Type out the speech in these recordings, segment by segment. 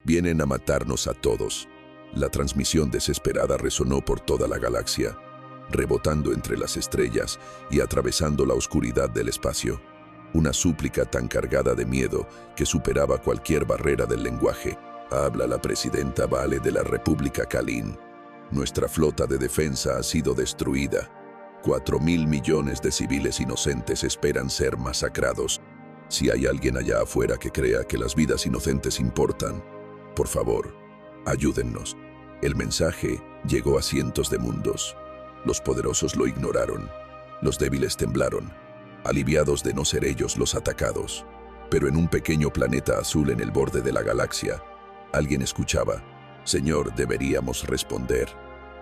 Vienen a matarnos a todos. La transmisión desesperada resonó por toda la galaxia, rebotando entre las estrellas y atravesando la oscuridad del espacio. Una súplica tan cargada de miedo que superaba cualquier barrera del lenguaje. Habla la presidenta Vale de la República Kalin. Nuestra flota de defensa ha sido destruida. 4.000 millones de civiles inocentes esperan ser masacrados. Si hay alguien allá afuera que crea que las vidas inocentes importan, por favor, ayúdennos. El mensaje llegó a cientos de mundos. Los poderosos lo ignoraron. Los débiles temblaron, aliviados de no ser ellos los atacados. Pero en un pequeño planeta azul en el borde de la galaxia, alguien escuchaba. «Señor, deberíamos responder»,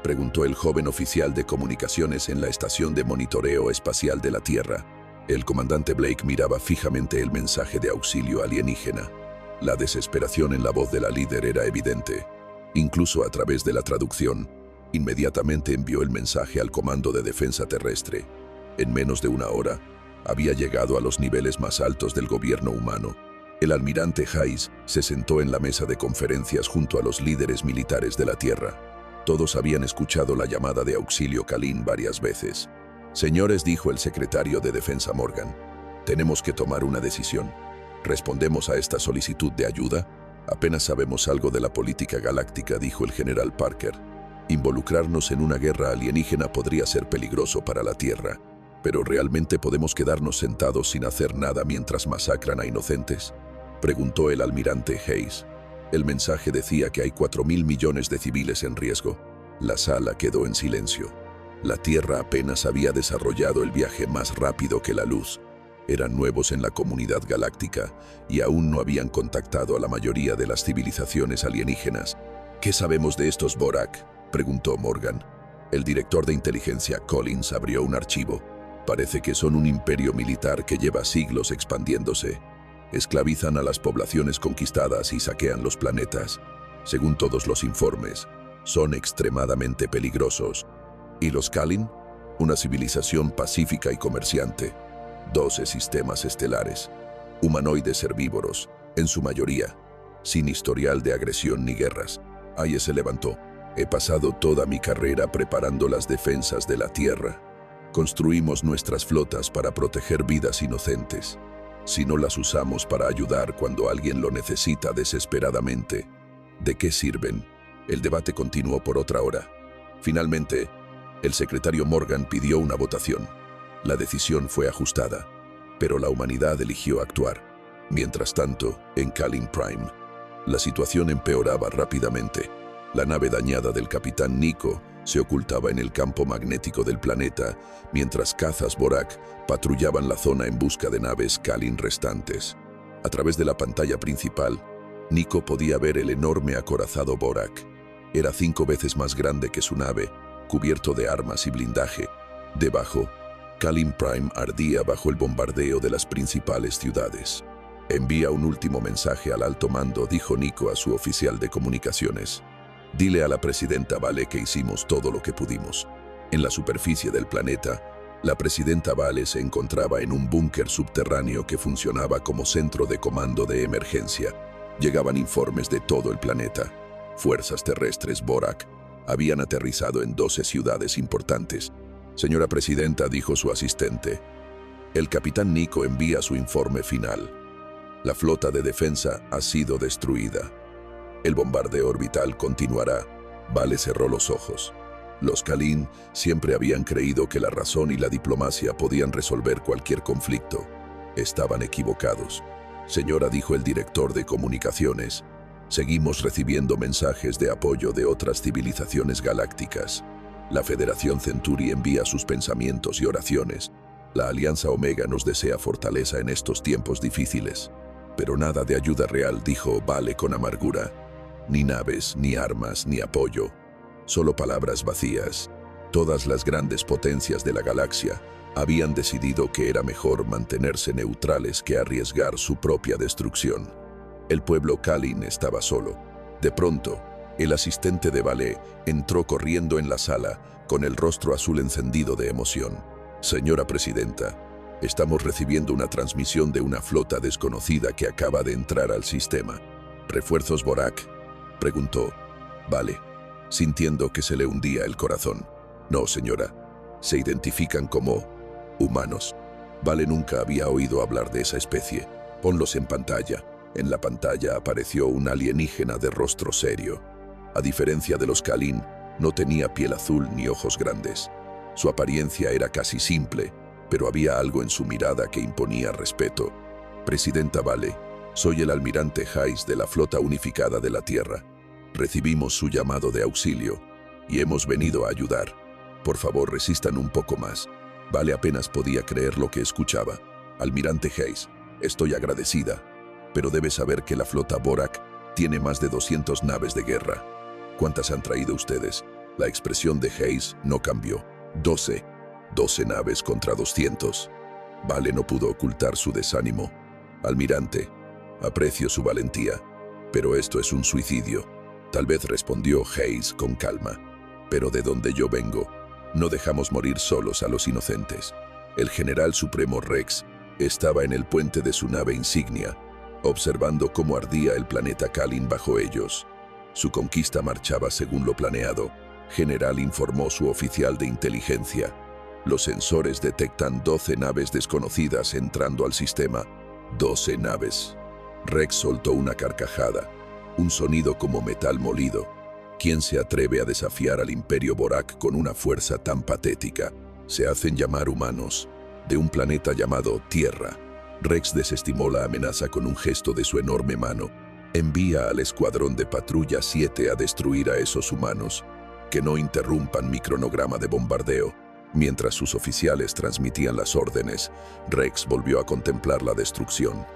preguntó el joven oficial de comunicaciones en la estación de monitoreo espacial de la Tierra. El comandante Blake miraba fijamente el mensaje de auxilio alienígena. La desesperación en la voz de la líder era evidente. Incluso a través de la traducción, inmediatamente envió el mensaje al Comando de Defensa Terrestre. En menos de una hora, había llegado a los niveles más altos del gobierno humano. El almirante Hayes se sentó en la mesa de conferencias junto a los líderes militares de la Tierra. Todos habían escuchado la llamada de auxilio Kalin varias veces. «Señores», dijo el secretario de Defensa Morgan, «tenemos que tomar una decisión. ¿Respondemos a esta solicitud de ayuda? Apenas sabemos algo de la política galáctica», dijo el general Parker. «Involucrarnos en una guerra alienígena podría ser peligroso para la Tierra. ¿Pero realmente podemos quedarnos sentados sin hacer nada mientras masacran a inocentes?», preguntó el almirante Hayes. El mensaje decía que hay 4.000 millones de civiles en riesgo. La sala quedó en silencio. La Tierra apenas había desarrollado el viaje más rápido que la luz. Eran nuevos en la comunidad galáctica y aún no habían contactado a la mayoría de las civilizaciones alienígenas. «¿Qué sabemos de estos Borak?», preguntó Morgan. El director de inteligencia Collins abrió un archivo. «Parece que son un imperio militar que lleva siglos expandiéndose. Esclavizan a las poblaciones conquistadas y saquean los planetas. Según todos los informes, son extremadamente peligrosos. ¿Y los Kalin? Una civilización pacífica y comerciante. 12 sistemas estelares. Humanoides herbívoros, en su mayoría, sin historial de agresión ni guerras». Hayes se levantó. «He pasado toda mi carrera preparando las defensas de la Tierra. Construimos nuestras flotas para proteger vidas inocentes. Si no las usamos para ayudar cuando alguien lo necesita desesperadamente, ¿de qué sirven?». El debate continuó por otra hora. Finalmente, el secretario Morgan pidió una votación. La decisión fue ajustada, pero la humanidad eligió actuar. Mientras tanto, en Kalin Prime, la situación empeoraba rápidamente. La nave dañada del capitán Nico se ocultaba en el campo magnético del planeta, mientras cazas Borak patrullaban la zona en busca de naves Kalin restantes. A través de la pantalla principal, Nico podía ver el enorme acorazado Borak. Era 5 veces más grande que su nave, cubierto de armas y blindaje. Debajo, Kalin Prime ardía bajo el bombardeo de las principales ciudades. «Envía un último mensaje al alto mando», dijo Nico a su oficial de comunicaciones. «Dile a la presidenta Vale que hicimos todo lo que pudimos». En la superficie del planeta, la presidenta Vale se encontraba en un búnker subterráneo que funcionaba como centro de comando de emergencia. Llegaban informes de todo el planeta. Fuerzas terrestres Borak habían aterrizado en 12 ciudades importantes. «Señora presidenta», dijo su asistente, «el capitán Nico envía su informe final. La flota de defensa ha sido destruida. El bombardeo orbital continuará». Vale cerró los ojos. Los Kalin siempre habían creído que la razón y la diplomacia podían resolver cualquier conflicto. Estaban equivocados. «Señora», dijo el director de comunicaciones, «seguimos recibiendo mensajes de apoyo de otras civilizaciones galácticas. La Federación Centuri envía sus pensamientos y oraciones. La Alianza Omega nos desea fortaleza en estos tiempos difíciles». «Pero nada de ayuda real», dijo Vale con amargura. «Ni naves, ni armas, ni apoyo. Solo palabras vacías». Todas las grandes potencias de la galaxia habían decidido que era mejor mantenerse neutrales que arriesgar su propia destrucción. El pueblo Kalin estaba solo. De pronto, el asistente de Vale entró corriendo en la sala con el rostro azul encendido de emoción. «Señora presidenta, estamos recibiendo una transmisión de una flota desconocida que acaba de entrar al sistema. ¿Refuerzos Borak?, preguntó Vale, sintiendo que se le hundía el corazón. No, señora. Se identifican como humanos. Vale nunca había oído hablar de esa especie. Ponlos en pantalla. En la pantalla apareció un alienígena de rostro serio. A diferencia de los Kalin, no tenía piel azul ni ojos grandes. Su apariencia era casi simple, pero había algo en su mirada que imponía respeto. Presidenta Vale, soy el almirante Hayes de la Flota Unificada de la Tierra. Recibimos su llamado de auxilio y hemos venido a ayudar. Por favor, resistan un poco más. Vale apenas podía creer lo que escuchaba. Almirante Hayes, estoy agradecida, pero debes saber que la flota Borak tiene más de 200 naves de guerra. ¿Cuántas han traído ustedes? La expresión de Hayes no cambió. 12 naves contra 200. Vale no pudo ocultar su desánimo. Almirante, aprecio su valentía, pero esto es un suicidio. Tal vez respondió Hayes con calma. Pero de donde yo vengo, no dejamos morir solos a los inocentes. El general supremo Rex estaba en el puente de su nave insignia, observando cómo ardía el planeta Kalin bajo ellos. Su conquista marchaba según lo planeado. General, informó su oficial de inteligencia. Los sensores detectan 12 naves desconocidas entrando al sistema. 12 naves. Rex soltó una carcajada, un sonido como metal molido. ¿Quién se atreve a desafiar al Imperio Borak con una fuerza tan patética? Se hacen llamar humanos, de un planeta llamado Tierra. Rex desestimó la amenaza con un gesto de su enorme mano. Envía al escuadrón de patrulla 7 a destruir a esos humanos. Que no interrumpan mi cronograma de bombardeo. Mientras sus oficiales transmitían las órdenes, Rex volvió a contemplar la destrucción.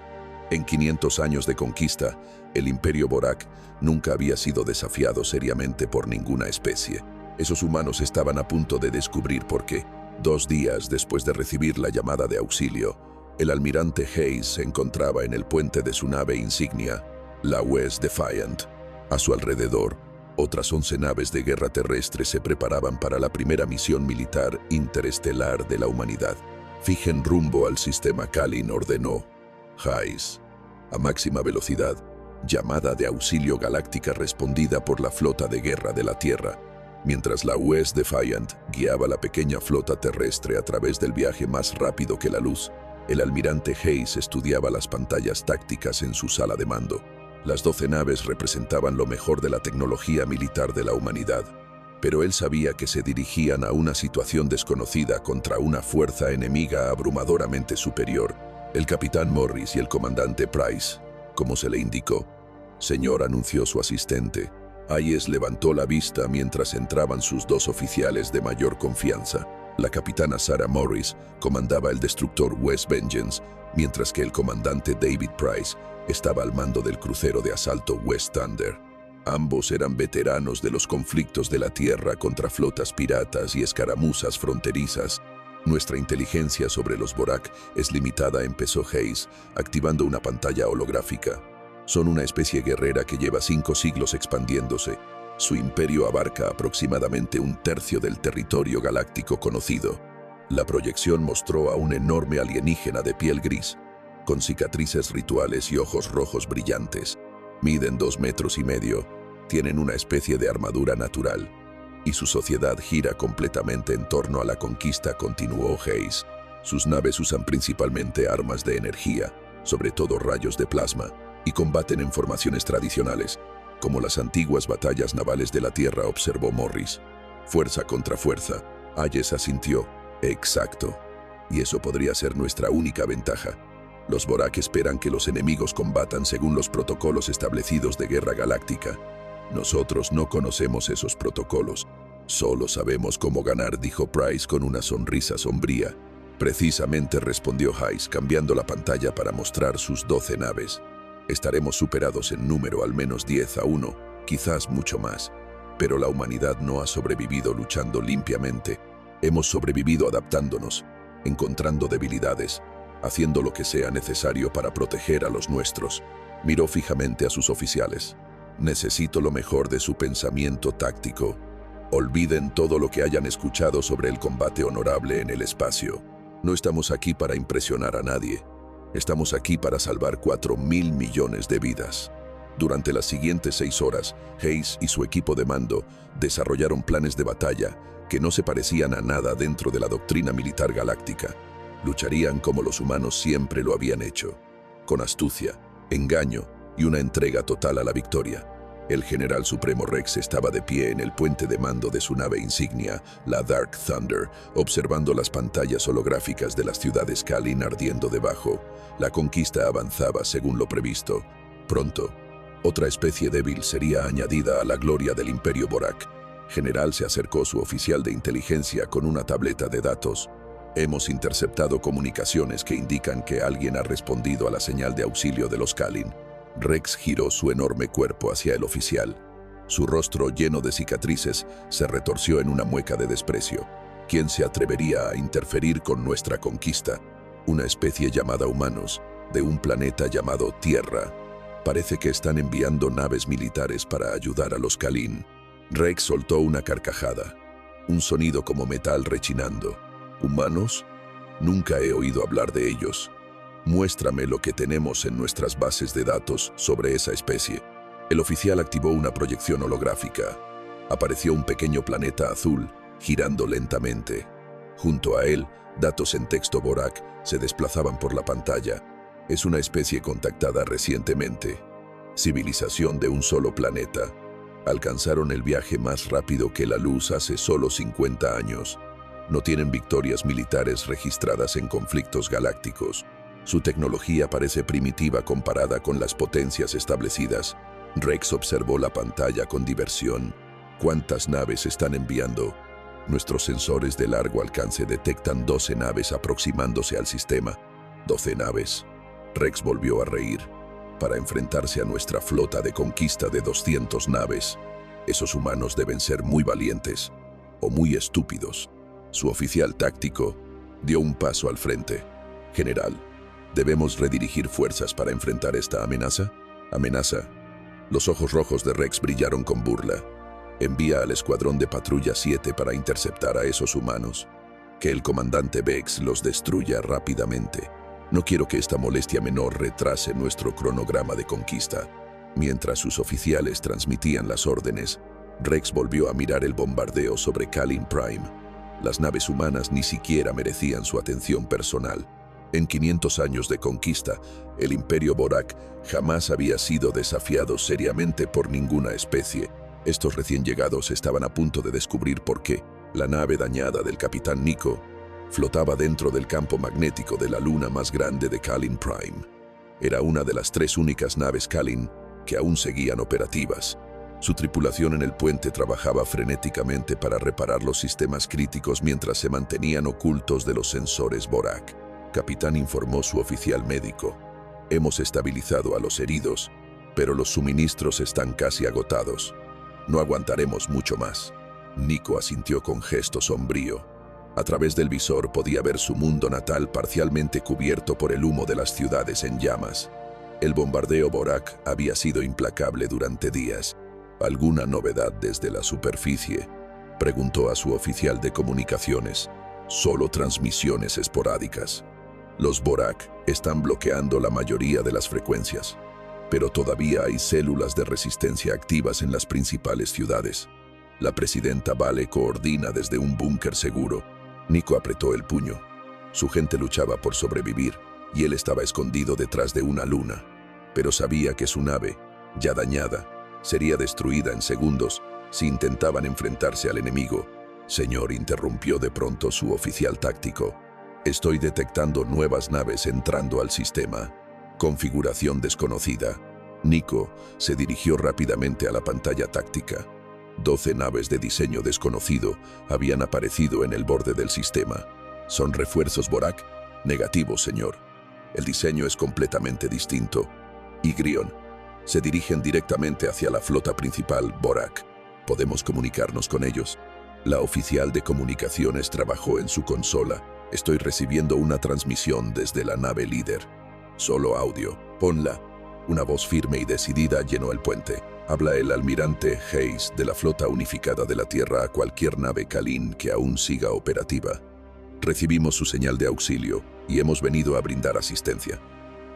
En 500 años de conquista, el Imperio Borak nunca había sido desafiado seriamente por ninguna especie. Esos humanos estaban a punto de descubrir por qué. 2 días después de recibir la llamada de auxilio, el almirante Hayes se encontraba en el puente de su nave insignia, la West Defiant. A su alrededor, otras 11 naves de guerra terrestre se preparaban para la primera misión militar interestelar de la humanidad. Fijen rumbo al sistema Kalin, ordenó Hayes. A máxima velocidad, llamada de auxilio galáctica respondida por la flota de guerra de la Tierra, mientras la West Defiant guiaba la pequeña flota terrestre a través del viaje más rápido que la luz. El almirante Hayes estudiaba las pantallas tácticas en su sala de mando. Las 12 naves representaban lo mejor de la tecnología militar de la humanidad, pero él sabía que se dirigían a una situación desconocida contra una fuerza enemiga abrumadoramente superior. El capitán Morris y el comandante Price, como se le indicó. Señor, anunció su asistente. Hayes levantó la vista mientras entraban sus 2 oficiales de mayor confianza. La capitana Sarah Morris comandaba el destructor West Vengeance, mientras que el comandante David Price estaba al mando del crucero de asalto West Thunder. Ambos eran veteranos de los conflictos de la Tierra contra flotas piratas y escaramuzas fronterizas. Nuestra inteligencia sobre los Borak es limitada, empezó Hayes, activando una pantalla holográfica. Son una especie guerrera que lleva 5 siglos expandiéndose. Su imperio abarca aproximadamente 1/3 del territorio galáctico conocido. La proyección mostró a un enorme alienígena de piel gris, con cicatrices rituales y ojos rojos brillantes. Miden 2,5 metros, tienen una especie de armadura natural, y su sociedad gira completamente en torno a la conquista, continuó Hayes. Sus naves usan principalmente armas de energía, sobre todo rayos de plasma, y combaten en formaciones tradicionales, como las antiguas batallas navales de la Tierra, observó Morris. Fuerza contra fuerza. Hayes asintió. Exacto. Y eso podría ser nuestra única ventaja. Los Borak esperan que los enemigos combatan según los protocolos establecidos de guerra galáctica. Nosotros no conocemos esos protocolos. Solo sabemos cómo ganar, dijo Price con una sonrisa sombría. Precisamente, respondió Hayes, cambiando la pantalla para mostrar sus 12 naves. Estaremos superados en número, al menos 10-1, quizás mucho más. Pero la humanidad no ha sobrevivido luchando limpiamente. Hemos sobrevivido adaptándonos, encontrando debilidades, haciendo lo que sea necesario para proteger a los nuestros. Miró fijamente a sus oficiales. Necesito lo mejor de su pensamiento táctico. Olviden todo lo que hayan escuchado sobre el combate honorable en el espacio. No estamos aquí para impresionar a nadie. Estamos aquí para salvar 4.000 millones de vidas. Durante las siguientes 6 horas, Hayes y su equipo de mando desarrollaron planes de batalla que no se parecían a nada dentro de la doctrina militar galáctica. Lucharían como los humanos siempre lo habían hecho, con astucia, engaño y una entrega total a la victoria. El general supremo Rex estaba de pie en el puente de mando de su nave insignia, la Dark Thunder, observando las pantallas holográficas de las ciudades Kalin ardiendo debajo. La conquista avanzaba según lo previsto. Pronto, otra especie débil sería añadida a la gloria del Imperio Borak. General se acercó su oficial de inteligencia con una tableta de datos. Hemos interceptado comunicaciones que indican que alguien ha respondido a la señal de auxilio de los Kalin. Rex giró su enorme cuerpo hacia el oficial. Su rostro, lleno de cicatrices, se retorció en una mueca de desprecio. ¿Quién se atrevería a interferir con nuestra conquista? Una especie llamada humanos, de un planeta llamado Tierra. Parece que están enviando naves militares para ayudar a los Kalin. Rex soltó una carcajada, un sonido como metal rechinando. ¿Humanos? Nunca he oído hablar de ellos. Muéstrame lo que tenemos en nuestras bases de datos sobre esa especie. El oficial activó una proyección holográfica. Apareció un pequeño planeta azul, girando lentamente. Junto a él, datos en texto Borak se desplazaban por la pantalla. Es una especie contactada recientemente. Civilización de un solo planeta. Alcanzaron el viaje más rápido que la luz hace solo 50 años. No tienen victorias militares registradas en conflictos galácticos. Su tecnología parece primitiva comparada con las potencias establecidas. Rex observó la pantalla con diversión. ¿Cuántas naves están enviando? Nuestros sensores de largo alcance detectan 12 naves aproximándose al sistema. 12 naves. Rex volvió a reír. Para enfrentarse a nuestra flota de conquista de 200 naves. Esos humanos deben ser muy valientes o muy estúpidos. Su oficial táctico dio un paso al frente. General, ¿debemos redirigir fuerzas para enfrentar esta amenaza? ¿Amenaza? Los ojos rojos de Rex brillaron con burla. Envía al escuadrón de patrulla 7 para interceptar a esos humanos. Que el comandante Vex los destruya rápidamente. No quiero que esta molestia menor retrase nuestro cronograma de conquista. Mientras sus oficiales transmitían las órdenes, Rex volvió a mirar el bombardeo sobre Kalin Prime. Las naves humanas ni siquiera merecían su atención personal. En 500 años de conquista, el Imperio Borak jamás había sido desafiado seriamente por ninguna especie. Estos recién llegados estaban a punto de descubrir por qué la nave dañada del capitán Nico flotaba dentro del campo magnético de la luna más grande de Kalin Prime. Era una de las 3 únicas naves Kalin que aún seguían operativas. Su tripulación en el puente trabajaba frenéticamente para reparar los sistemas críticos mientras se mantenían ocultos de los sensores Borak. Capitán, informó su oficial médico. Hemos estabilizado a los heridos, pero los suministros están casi agotados. No aguantaremos mucho más. Nico asintió con gesto sombrío. A través del visor podía ver su mundo natal parcialmente cubierto por el humo de las ciudades en llamas. El bombardeo Borak había sido implacable durante días. ¿Alguna novedad desde la superficie?, preguntó a su oficial de comunicaciones. Solo transmisiones esporádicas. Los Borak están bloqueando la mayoría de las frecuencias, pero todavía hay células de resistencia activas en las principales ciudades. La presidenta Vale coordina desde un búnker seguro. Nico apretó el puño. Su gente luchaba por sobrevivir y él estaba escondido detrás de una luna, pero sabía que su nave, ya dañada, sería destruida en segundos si intentaban enfrentarse al enemigo. Señor, interrumpió de pronto su oficial táctico. Estoy detectando nuevas naves entrando al sistema. Configuración desconocida. Nico se dirigió rápidamente a la pantalla táctica. 12 naves de diseño desconocido habían aparecido en el borde del sistema. ¿Son refuerzos Borak? Negativo, señor. El diseño es completamente distinto. Grión. Se dirigen directamente hacia la flota principal Borak. ¿Podemos comunicarnos con ellos? La oficial de comunicaciones trabajó en su consola. Estoy recibiendo una transmisión desde la nave líder. Solo audio. Ponla. Una voz firme y decidida llenó el puente. Habla el almirante Hayes de la Flota Unificada de la Tierra a cualquier nave Kalin que aún siga operativa. Recibimos su señal de auxilio y hemos venido a brindar asistencia.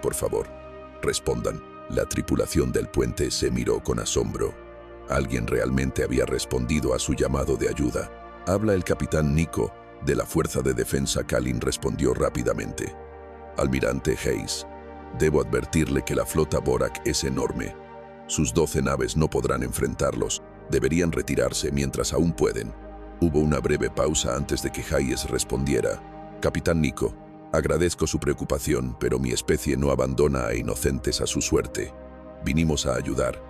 Por favor, respondan. La tripulación del puente se miró con asombro. Alguien realmente había respondido a su llamado de ayuda. «Habla el capitán Nico», de la Fuerza de Defensa. Kalin respondió rápidamente. «Almirante Hayes, debo advertirle que la flota Borak es enorme. Sus 12 naves no podrán enfrentarlos. Deberían retirarse mientras aún pueden». Hubo una breve pausa antes de que Hayes respondiera. «Capitán Nico, agradezco su preocupación, pero mi especie no abandona a inocentes a su suerte. Vinimos a ayudar,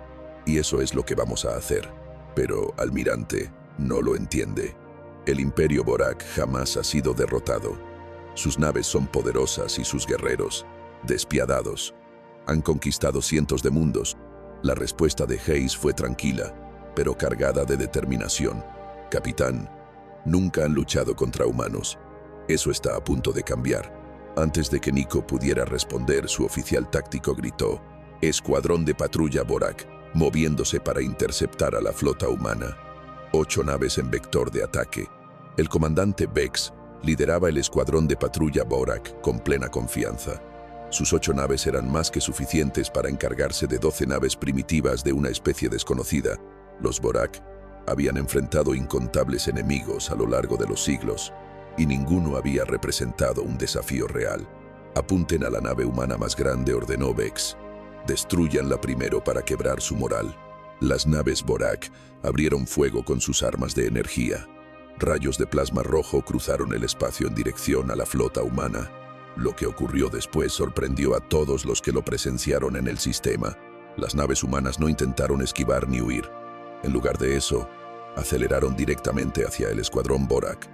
y eso es lo que vamos a hacer. Pero, almirante, no lo entiende. El Imperio Borak jamás ha sido derrotado. Sus naves son poderosas y sus guerreros, despiadados. Han conquistado cientos de mundos». La respuesta de Hayes fue tranquila, pero cargada de determinación. «Capitán, nunca han luchado contra humanos. Eso está a punto de cambiar». Antes de que Nico pudiera responder, su oficial táctico gritó: «Escuadrón de patrulla Borak», moviéndose para interceptar a la flota humana. 8 naves en vector de ataque. El comandante Vex lideraba el escuadrón de patrulla Borak con plena confianza. Sus 8 naves eran más que suficientes para encargarse de 12 naves primitivas de una especie desconocida. Los Borak habían enfrentado incontables enemigos a lo largo de los siglos, y ninguno había representado un desafío real. «Apunten a la nave humana más grande», ordenó Vex. «Destrúyanla primero para quebrar su moral». Las naves Borak abrieron fuego con sus armas de energía. Rayos de plasma rojo cruzaron el espacio en dirección a la flota humana. Lo que ocurrió después sorprendió a todos los que lo presenciaron en el sistema. Las naves humanas no intentaron esquivar ni huir. En lugar de eso, aceleraron directamente hacia el escuadrón Borak,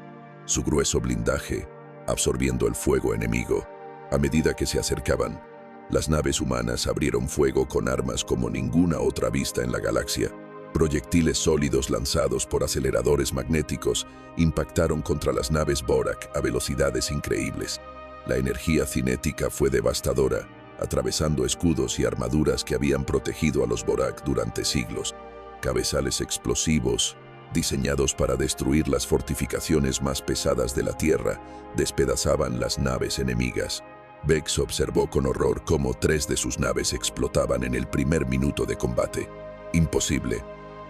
su grueso blindaje absorbiendo el fuego enemigo. A medida que se acercaban, las naves humanas abrieron fuego con armas como ninguna otra vista en la galaxia. Proyectiles sólidos lanzados por aceleradores magnéticos impactaron contra las naves Borak a velocidades increíbles. La energía cinética fue devastadora, atravesando escudos y armaduras que habían protegido a los Borak durante siglos. Cabezales explosivos, diseñados para destruir las fortificaciones más pesadas de la Tierra, despedazaban las naves enemigas. Vex observó con horror cómo 3 de sus naves explotaban en el primer minuto de combate. «Imposible.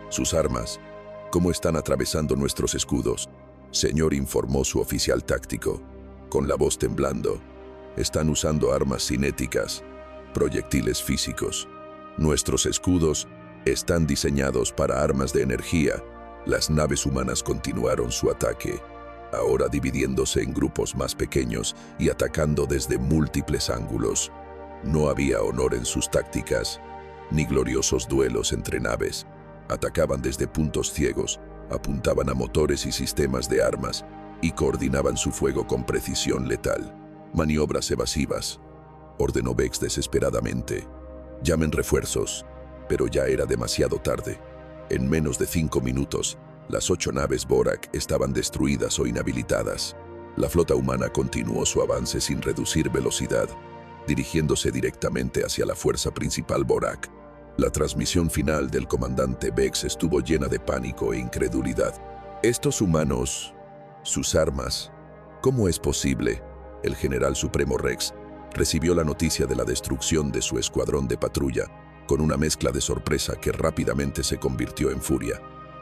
Sus armas, ¿cómo están atravesando nuestros escudos?», señor, informó su oficial táctico, con la voz temblando. «Están usando armas cinéticas, proyectiles físicos. Nuestros escudos están diseñados para armas de energía». Las naves humanas continuaron su ataque, ahora dividiéndose en grupos más pequeños y atacando desde múltiples ángulos. No había honor en sus tácticas, ni gloriosos duelos entre naves. Atacaban desde puntos ciegos, apuntaban a motores y sistemas de armas, y coordinaban su fuego con precisión letal. «Maniobras evasivas», ordenó Vex desesperadamente. «Llamen refuerzos», pero ya era demasiado tarde. En menos de 5 minutos, las 8 naves Borak estaban destruidas o inhabilitadas. La flota humana continuó su avance sin reducir velocidad, dirigiéndose directamente hacia la fuerza principal Borak. La transmisión final del comandante Vex estuvo llena de pánico e incredulidad. «Estos humanos, sus armas, ¿cómo es posible?». El general supremo Rex recibió la noticia de la destrucción de su escuadrón de patrulla, con una mezcla de sorpresa que rápidamente se convirtió en furia.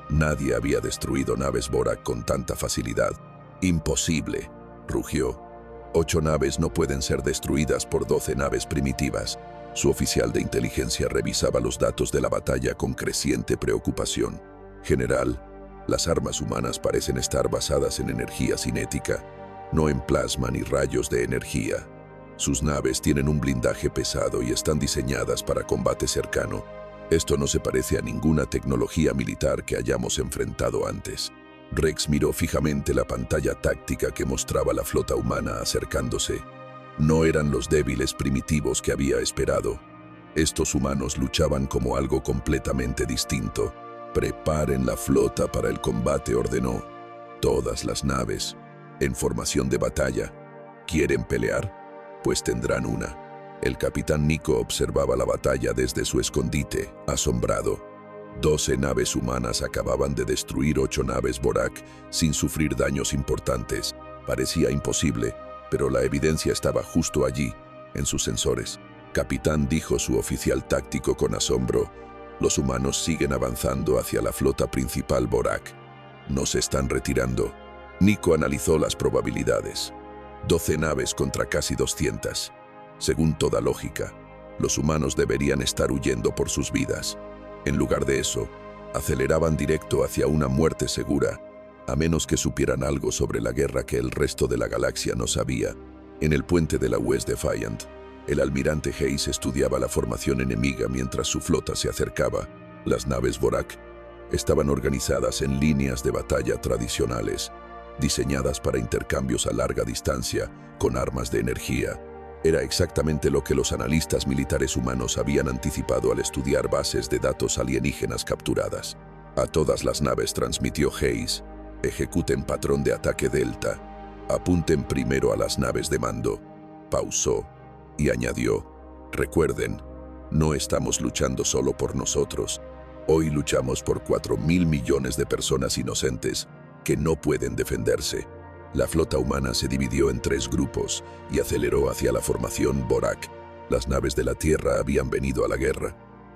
Nadie había destruido naves Borak con tanta facilidad. «Imposible», rugió. 8 naves no pueden ser destruidas por 12 naves primitivas. Su oficial de inteligencia revisaba los datos de la batalla con creciente preocupación. «General, las armas humanas parecen estar basadas en energía cinética, no en plasma ni rayos de energía. Sus naves tienen un blindaje pesado y están diseñadas para combate cercano. Esto no se parece a ninguna tecnología militar que hayamos enfrentado antes». Rex miró fijamente la pantalla táctica que mostraba la flota humana acercándose. No eran los débiles primitivos que había esperado. Estos humanos luchaban como algo completamente distinto. «Preparen la flota para el combate», ordenó. «Todas las naves, en formación de batalla. ¿Quieren pelear? Pues tendrán una». El capitán Nico observaba la batalla desde su escondite, asombrado. 12 naves humanas acababan de destruir 8 naves Borak sin sufrir daños importantes. Parecía imposible, pero la evidencia estaba justo allí, en sus sensores. Capitán, dijo su oficial táctico con asombro, los humanos siguen avanzando hacia la flota principal Borak. No se están retirando. Nico analizó las probabilidades. 12 naves contra casi 200. Según toda lógica, los humanos deberían estar huyendo por sus vidas. En lugar de eso, aceleraban directo hacia una muerte segura, a menos que supieran algo sobre la guerra que el resto de la galaxia no sabía. En el puente de la West Defiant, el almirante Hayes estudiaba la formación enemiga mientras su flota se acercaba. Las naves Borak estaban organizadas en líneas de batalla tradicionales, diseñadas para intercambios a larga distancia con armas de energía. Era exactamente lo que los analistas militares humanos habían anticipado al estudiar bases de datos alienígenas capturadas. A todas las naves transmitió Hayes: ejecuten patrón de ataque Delta. Apunten primero a las naves de mando. Pausó y añadió: recuerden, no estamos luchando solo por nosotros. Hoy luchamos por 4.000 millones de personas inocentes que no pueden defenderse. La flota humana se dividió en 3 grupos y aceleró hacia la formación Borak. Las naves de la Tierra habían venido a la guerra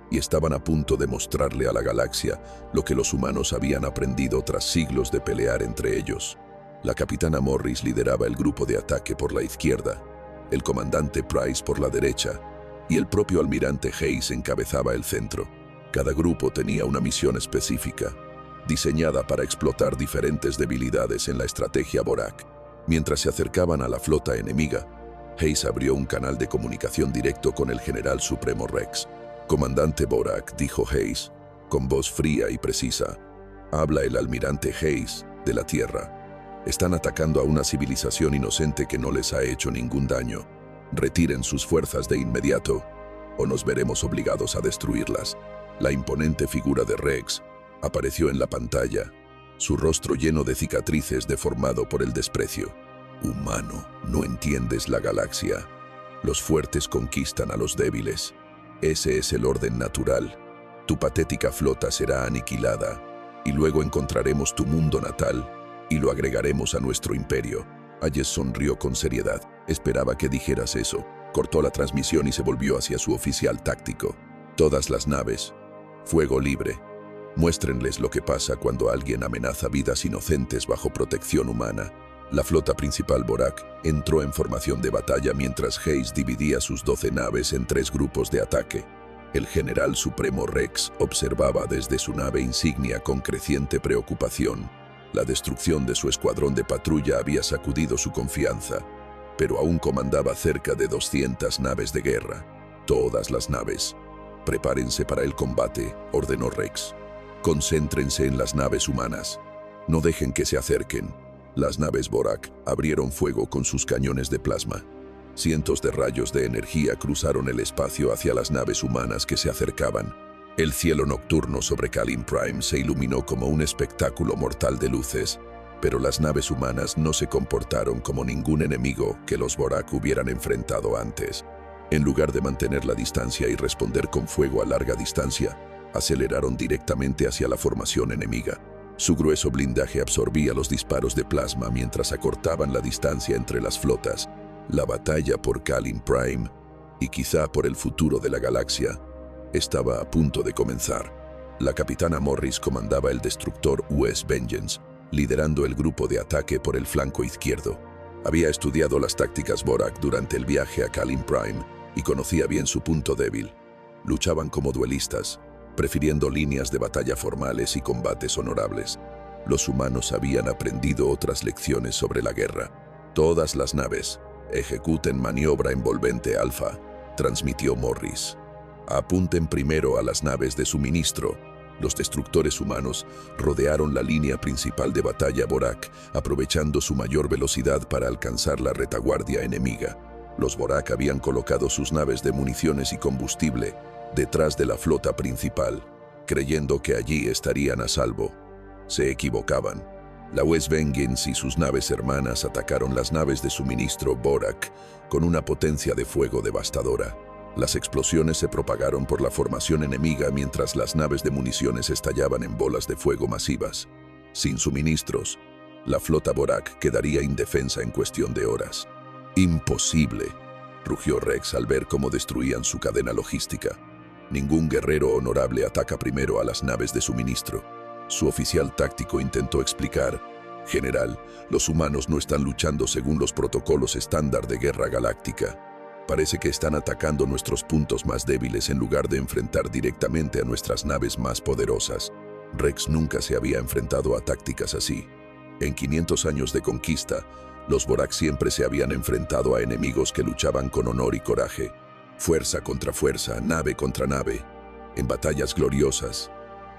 y estaban a punto de mostrarle a la galaxia lo que los humanos habían aprendido tras siglos de pelear entre ellos. La capitana Morris lideraba el grupo de ataque por la izquierda, el comandante Price por la derecha y el propio almirante Hayes encabezaba el centro. Cada grupo tenía una misión específica, diseñada para explotar diferentes debilidades en la estrategia Borak. Mientras se acercaban a la flota enemiga, Hayes abrió un canal de comunicación directo con el general supremo Rex. Comandante Borak, dijo Hayes, con voz fría y precisa, habla el almirante Hayes, de la Tierra. Están atacando a una civilización inocente que no les ha hecho ningún daño. Retiren sus fuerzas de inmediato, o nos veremos obligados a destruirlas. La imponente figura de Rex apareció en la pantalla, su rostro lleno de cicatrices deformado por el desprecio. Humano, no entiendes la galaxia. Los fuertes conquistan a los débiles. Ese es el orden natural. Tu patética flota será aniquilada, y luego encontraremos tu mundo natal y lo agregaremos a nuestro imperio. Hayes sonrió con seriedad. Esperaba que dijeras eso. Cortó la transmisión y se volvió hacia su oficial táctico. Todas las naves. Fuego libre. Muéstrenles lo que pasa cuando alguien amenaza vidas inocentes bajo protección humana. La flota principal Borak entró en formación de batalla mientras Hayes dividía sus 12 naves en 3 grupos de ataque. El general supremo Rex observaba desde su nave insignia con creciente preocupación. La destrucción de su escuadrón de patrulla había sacudido su confianza, pero aún comandaba cerca de 200 naves de guerra. Todas las naves. Prepárense para el combate, ordenó Rex. Concéntrense en las naves humanas. No dejen que se acerquen. Las naves Borak abrieron fuego con sus cañones de plasma. Cientos de rayos de energía cruzaron el espacio hacia las naves humanas que se acercaban. El cielo nocturno sobre Kalin Prime se iluminó como un espectáculo mortal de luces, pero las naves humanas no se comportaron como ningún enemigo que los Borak hubieran enfrentado antes. En lugar de mantener la distancia y responder con fuego a larga distancia, aceleraron directamente hacia la formación enemiga. Su grueso blindaje absorbía los disparos de plasma mientras acortaban la distancia entre las flotas. La batalla por Kalin Prime, y quizá por el futuro de la galaxia, estaba a punto de comenzar. La capitana Morris comandaba el destructor US Vengeance, liderando el grupo de ataque por el flanco izquierdo. Había estudiado las tácticas Borak durante el viaje a Kalin Prime y conocía bien su punto débil. Luchaban como duelistas, prefiriendo líneas de batalla formales y combates honorables. Los humanos habían aprendido otras lecciones sobre la guerra. Todas las naves ejecuten maniobra envolvente alfa, transmitió Morris. Apunten primero a las naves de suministro. Los destructores humanos rodearon la línea principal de batalla Borak, aprovechando su mayor velocidad para alcanzar la retaguardia enemiga. Los Borak habían colocado sus naves de municiones y combustible detrás de la flota principal, creyendo que allí estarían a salvo. Se equivocaban. La US Vengeance y sus naves hermanas atacaron las naves de suministro Borak con una potencia de fuego devastadora. Las explosiones se propagaron por la formación enemiga mientras las naves de municiones estallaban en bolas de fuego masivas. Sin suministros, la flota Borak quedaría indefensa en cuestión de horas. Imposible. rugió Rex al ver cómo destruían su cadena logística. Ningún guerrero honorable ataca primero a las naves de suministro. Su oficial táctico intentó explicar: General, los humanos no están luchando según los protocolos estándar de guerra galáctica. Parece que están atacando nuestros puntos más débiles en lugar de enfrentar directamente a nuestras naves más poderosas. Rex nunca se había enfrentado a tácticas así. En 500 años de conquista, los Vorak siempre se habían enfrentado a enemigos que luchaban con honor y coraje, fuerza contra fuerza, nave contra nave. En batallas gloriosas,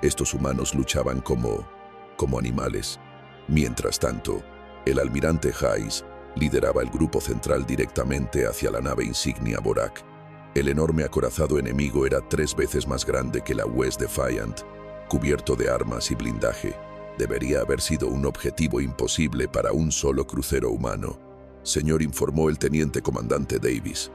estos humanos luchaban como animales. Mientras tanto, el almirante Hayes lideraba el grupo central directamente hacia la nave insignia Vorak. El enorme acorazado enemigo era 3 veces más grande que la West Defiant, cubierto de armas y blindaje. Debería haber sido un objetivo imposible para un solo crucero humano. Señor, informó el teniente comandante Davis.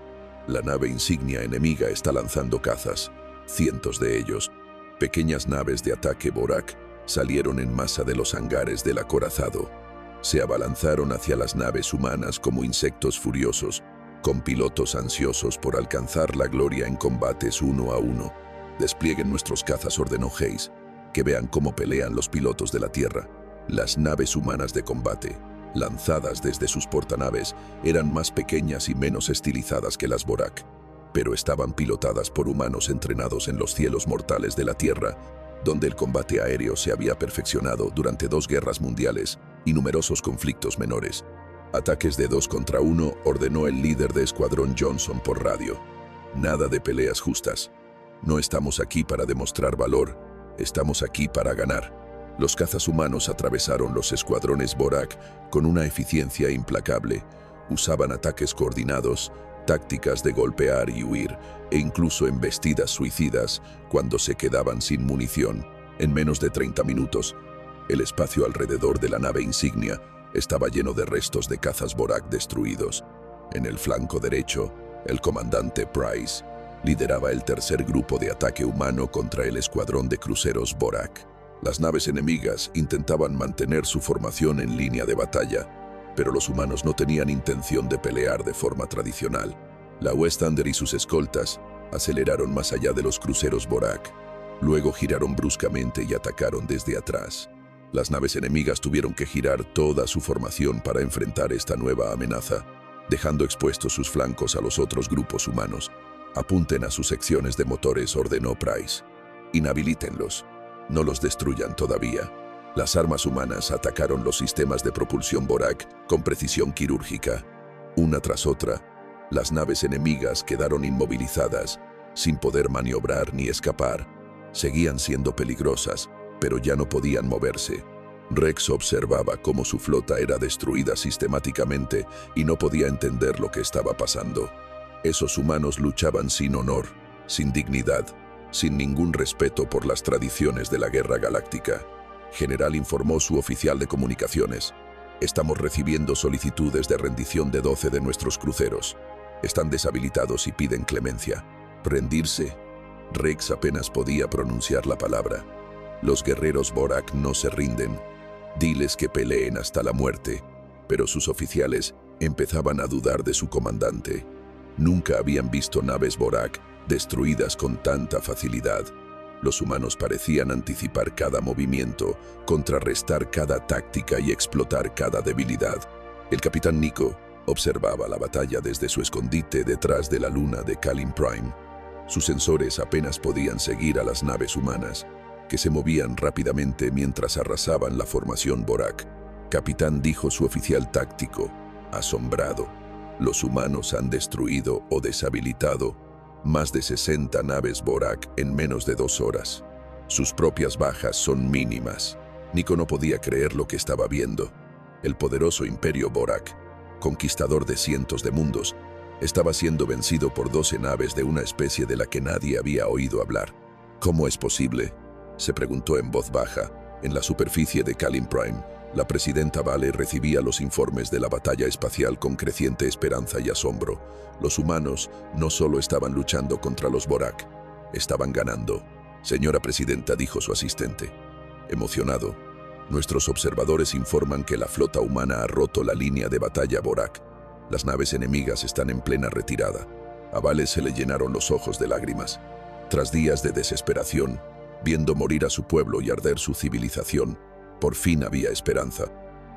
La nave insignia enemiga está lanzando cazas, cientos de ellos. Pequeñas naves de ataque Vorak salieron en masa de los hangares del acorazado. Se abalanzaron hacia las naves humanas como insectos furiosos, con pilotos ansiosos por alcanzar la gloria en combates 1 a 1. Desplieguen nuestros cazas, ordenó Hayes. Que vean cómo pelean los pilotos de la Tierra. Las naves humanas de combate, lanzadas desde sus portanaves, eran más pequeñas y menos estilizadas que las Vorak, pero estaban pilotadas por humanos entrenados en los cielos mortales de la Tierra, donde el combate aéreo se había perfeccionado durante 2 guerras mundiales y numerosos conflictos menores. Ataques de 2 contra 1, ordenó el líder de escuadrón Johnson por radio. Nada de peleas justas. No estamos aquí para demostrar valor. Estamos aquí para ganar. Los cazas humanos atravesaron los escuadrones Vorak con una eficiencia implacable. Usaban ataques coordinados, tácticas de golpear y huir, e incluso embestidas suicidas cuando se quedaban sin munición. En menos de 30 minutos, el espacio alrededor de la nave insignia estaba lleno de restos de cazas Vorak destruidos. En el flanco derecho, el comandante Price lideraba el tercer grupo de ataque humano contra el escuadrón de cruceros Vorak. Las naves enemigas intentaban mantener su formación en línea de batalla, pero los humanos no tenían intención de pelear de forma tradicional. La West Thunder y sus escoltas aceleraron más allá de los cruceros Vorak. Luego giraron bruscamente y atacaron desde atrás. Las naves enemigas tuvieron que girar toda su formación para enfrentar esta nueva amenaza, dejando expuestos sus flancos a los otros grupos humanos. Apunten a sus secciones de motores, ordenó Price. Inhabilítenlos. No los destruyan todavía. Las armas humanas atacaron los sistemas de propulsión Vorak con precisión quirúrgica. Una tras otra, las naves enemigas quedaron inmovilizadas, sin poder maniobrar ni escapar. Seguían siendo peligrosas, pero ya no podían moverse. Rex observaba cómo su flota era destruida sistemáticamente y no podía entender lo que estaba pasando. Esos humanos luchaban sin honor, sin dignidad, sin ningún respeto por las tradiciones de la guerra galáctica. General, informó su oficial de comunicaciones. Estamos recibiendo solicitudes de rendición de 12 de nuestros cruceros. Están deshabilitados y piden clemencia. ¿Rendirse? Rex apenas podía pronunciar la palabra. Los guerreros Vorak no se rinden. Diles que peleen hasta la muerte. Pero sus oficiales empezaban a dudar de su comandante. Nunca habían visto naves Vorak destruidas con tanta facilidad. Los humanos parecían anticipar cada movimiento, contrarrestar cada táctica y explotar cada debilidad. El capitán Nico observaba la batalla desde su escondite detrás de la luna de Kalin Prime. Sus sensores apenas podían seguir a las naves humanas, que se movían rápidamente mientras arrasaban la formación Vorak. Capitán, dijo su oficial táctico, asombrado. Los humanos han destruido o deshabilitado más de 60 naves Vorak en menos de 2 horas. Sus propias bajas son mínimas. Nico no podía creer lo que estaba viendo. El poderoso imperio Vorak, conquistador de cientos de mundos, estaba siendo vencido por 12 naves de una especie de la que nadie había oído hablar. ¿Cómo es posible?, se preguntó en voz baja. En la superficie de Kalin Prime, la presidenta Vale recibía los informes de la batalla espacial con creciente esperanza y asombro. Los humanos no solo estaban luchando contra los Vorak, estaban ganando. Señora presidenta, dijo su asistente. Emocionado, nuestros observadores informan que la flota humana ha roto la línea de batalla Vorak. Las naves enemigas están en plena retirada. A Vales se le llenaron los ojos de lágrimas. Tras días de desesperación, viendo morir a su pueblo y arder su civilización, por fin había esperanza.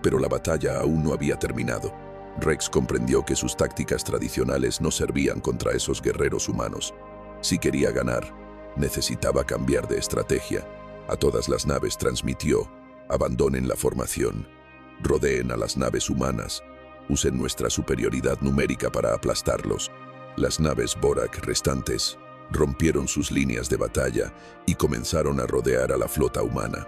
Pero la batalla aún no había terminado. Rex comprendió que sus tácticas tradicionales no servían contra esos guerreros humanos. Si quería ganar, necesitaba cambiar de estrategia. A todas las naves transmitió: abandonen la formación, rodeen a las naves humanas, usen nuestra superioridad numérica para aplastarlos. Las naves Borak restantes rompieron sus líneas de batalla y comenzaron a rodear a la flota humana.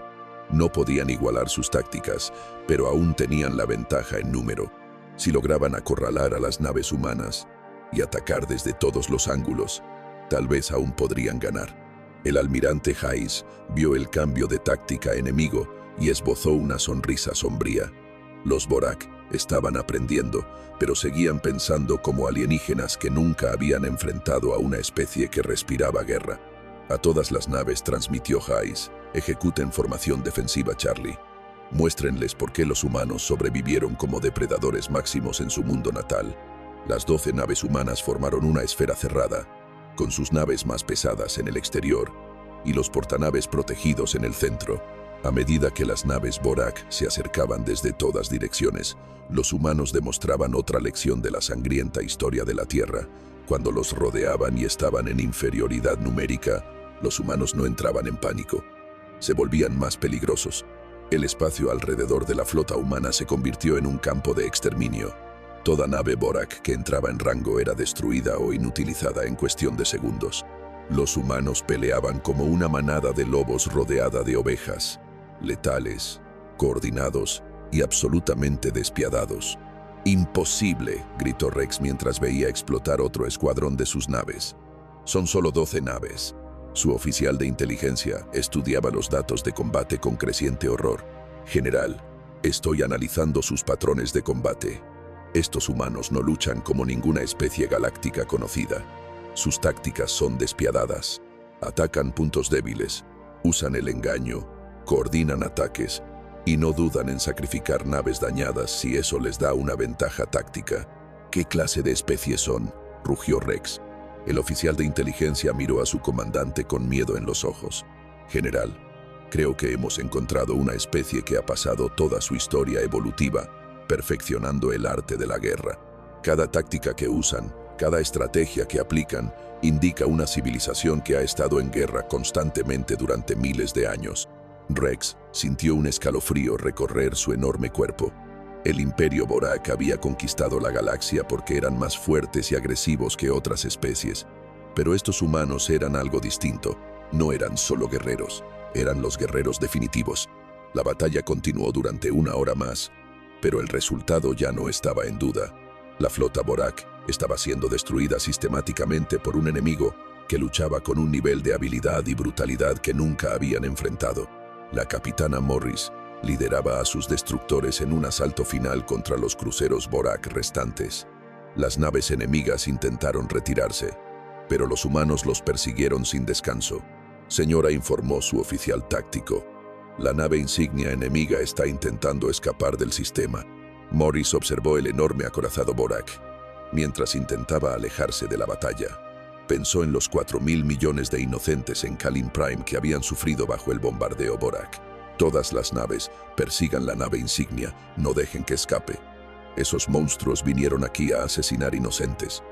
No podían igualar sus tácticas, pero aún tenían la ventaja en número. Si lograban acorralar a las naves humanas y atacar desde todos los ángulos, tal vez aún podrían ganar. El almirante Hayes vio el cambio de táctica enemigo y esbozó una sonrisa sombría. Los Borak estaban aprendiendo, pero seguían pensando como alienígenas que nunca habían enfrentado a una especie que respiraba guerra. A todas las naves transmitió Hayes: ejecuten formación defensiva Charlie. Muéstrenles por qué los humanos sobrevivieron como depredadores máximos en su mundo natal. Las 12 naves humanas formaron una esfera cerrada, con sus naves más pesadas en el exterior y los portanaves protegidos en el centro. A medida que las naves Borak se acercaban desde todas direcciones, los humanos demostraban otra lección de la sangrienta historia de la Tierra. Cuando los rodeaban y estaban en inferioridad numérica, los humanos no entraban en pánico. Se volvían más peligrosos. El espacio alrededor de la flota humana se convirtió en un campo de exterminio. Toda nave Borak que entraba en rango era destruida o inutilizada en cuestión de segundos. Los humanos peleaban como una manada de lobos rodeada de ovejas, letales, coordinados y absolutamente despiadados. «¡Imposible!», gritó Rex mientras veía explotar otro escuadrón de sus naves. «Son solo 12 naves». Su oficial de inteligencia estudiaba los datos de combate con creciente horror. «General, estoy analizando sus patrones de combate. Estos humanos no luchan como ninguna especie galáctica conocida. Sus tácticas son despiadadas. Atacan puntos débiles, usan el engaño, coordinan ataques y no dudan en sacrificar naves dañadas si eso les da una ventaja táctica». «¿Qué clase de especies son?», rugió Rex. El oficial de inteligencia miró a su comandante con miedo en los ojos. «General, creo que hemos encontrado una especie que ha pasado toda su historia evolutiva, perfeccionando el arte de la guerra. Cada táctica que usan, cada estrategia que aplican, indica una civilización que ha estado en guerra constantemente durante miles de años». Rex sintió un escalofrío recorrer su enorme cuerpo. El Imperio Borak había conquistado la galaxia porque eran más fuertes y agresivos que otras especies. Pero estos humanos eran algo distinto. No eran solo guerreros, eran los guerreros definitivos. La batalla continuó durante 1 hora más, pero el resultado ya no estaba en duda. La flota Borak estaba siendo destruida sistemáticamente por un enemigo que luchaba con un nivel de habilidad y brutalidad que nunca habían enfrentado. La capitana Morris lideraba a sus destructores en un asalto final contra los cruceros Borak restantes. Las naves enemigas intentaron retirarse, pero los humanos los persiguieron sin descanso. «Señora», informó su oficial táctico, «la nave insignia enemiga está intentando escapar del sistema». Morris observó el enorme acorazado Borak. Mientras intentaba alejarse de la batalla, pensó en los 4.000 millones de inocentes en Kalin Prime que habían sufrido bajo el bombardeo Borak. «Todas las naves, persigan la nave insignia, no dejen que escape. Esos monstruos vinieron aquí a asesinar inocentes.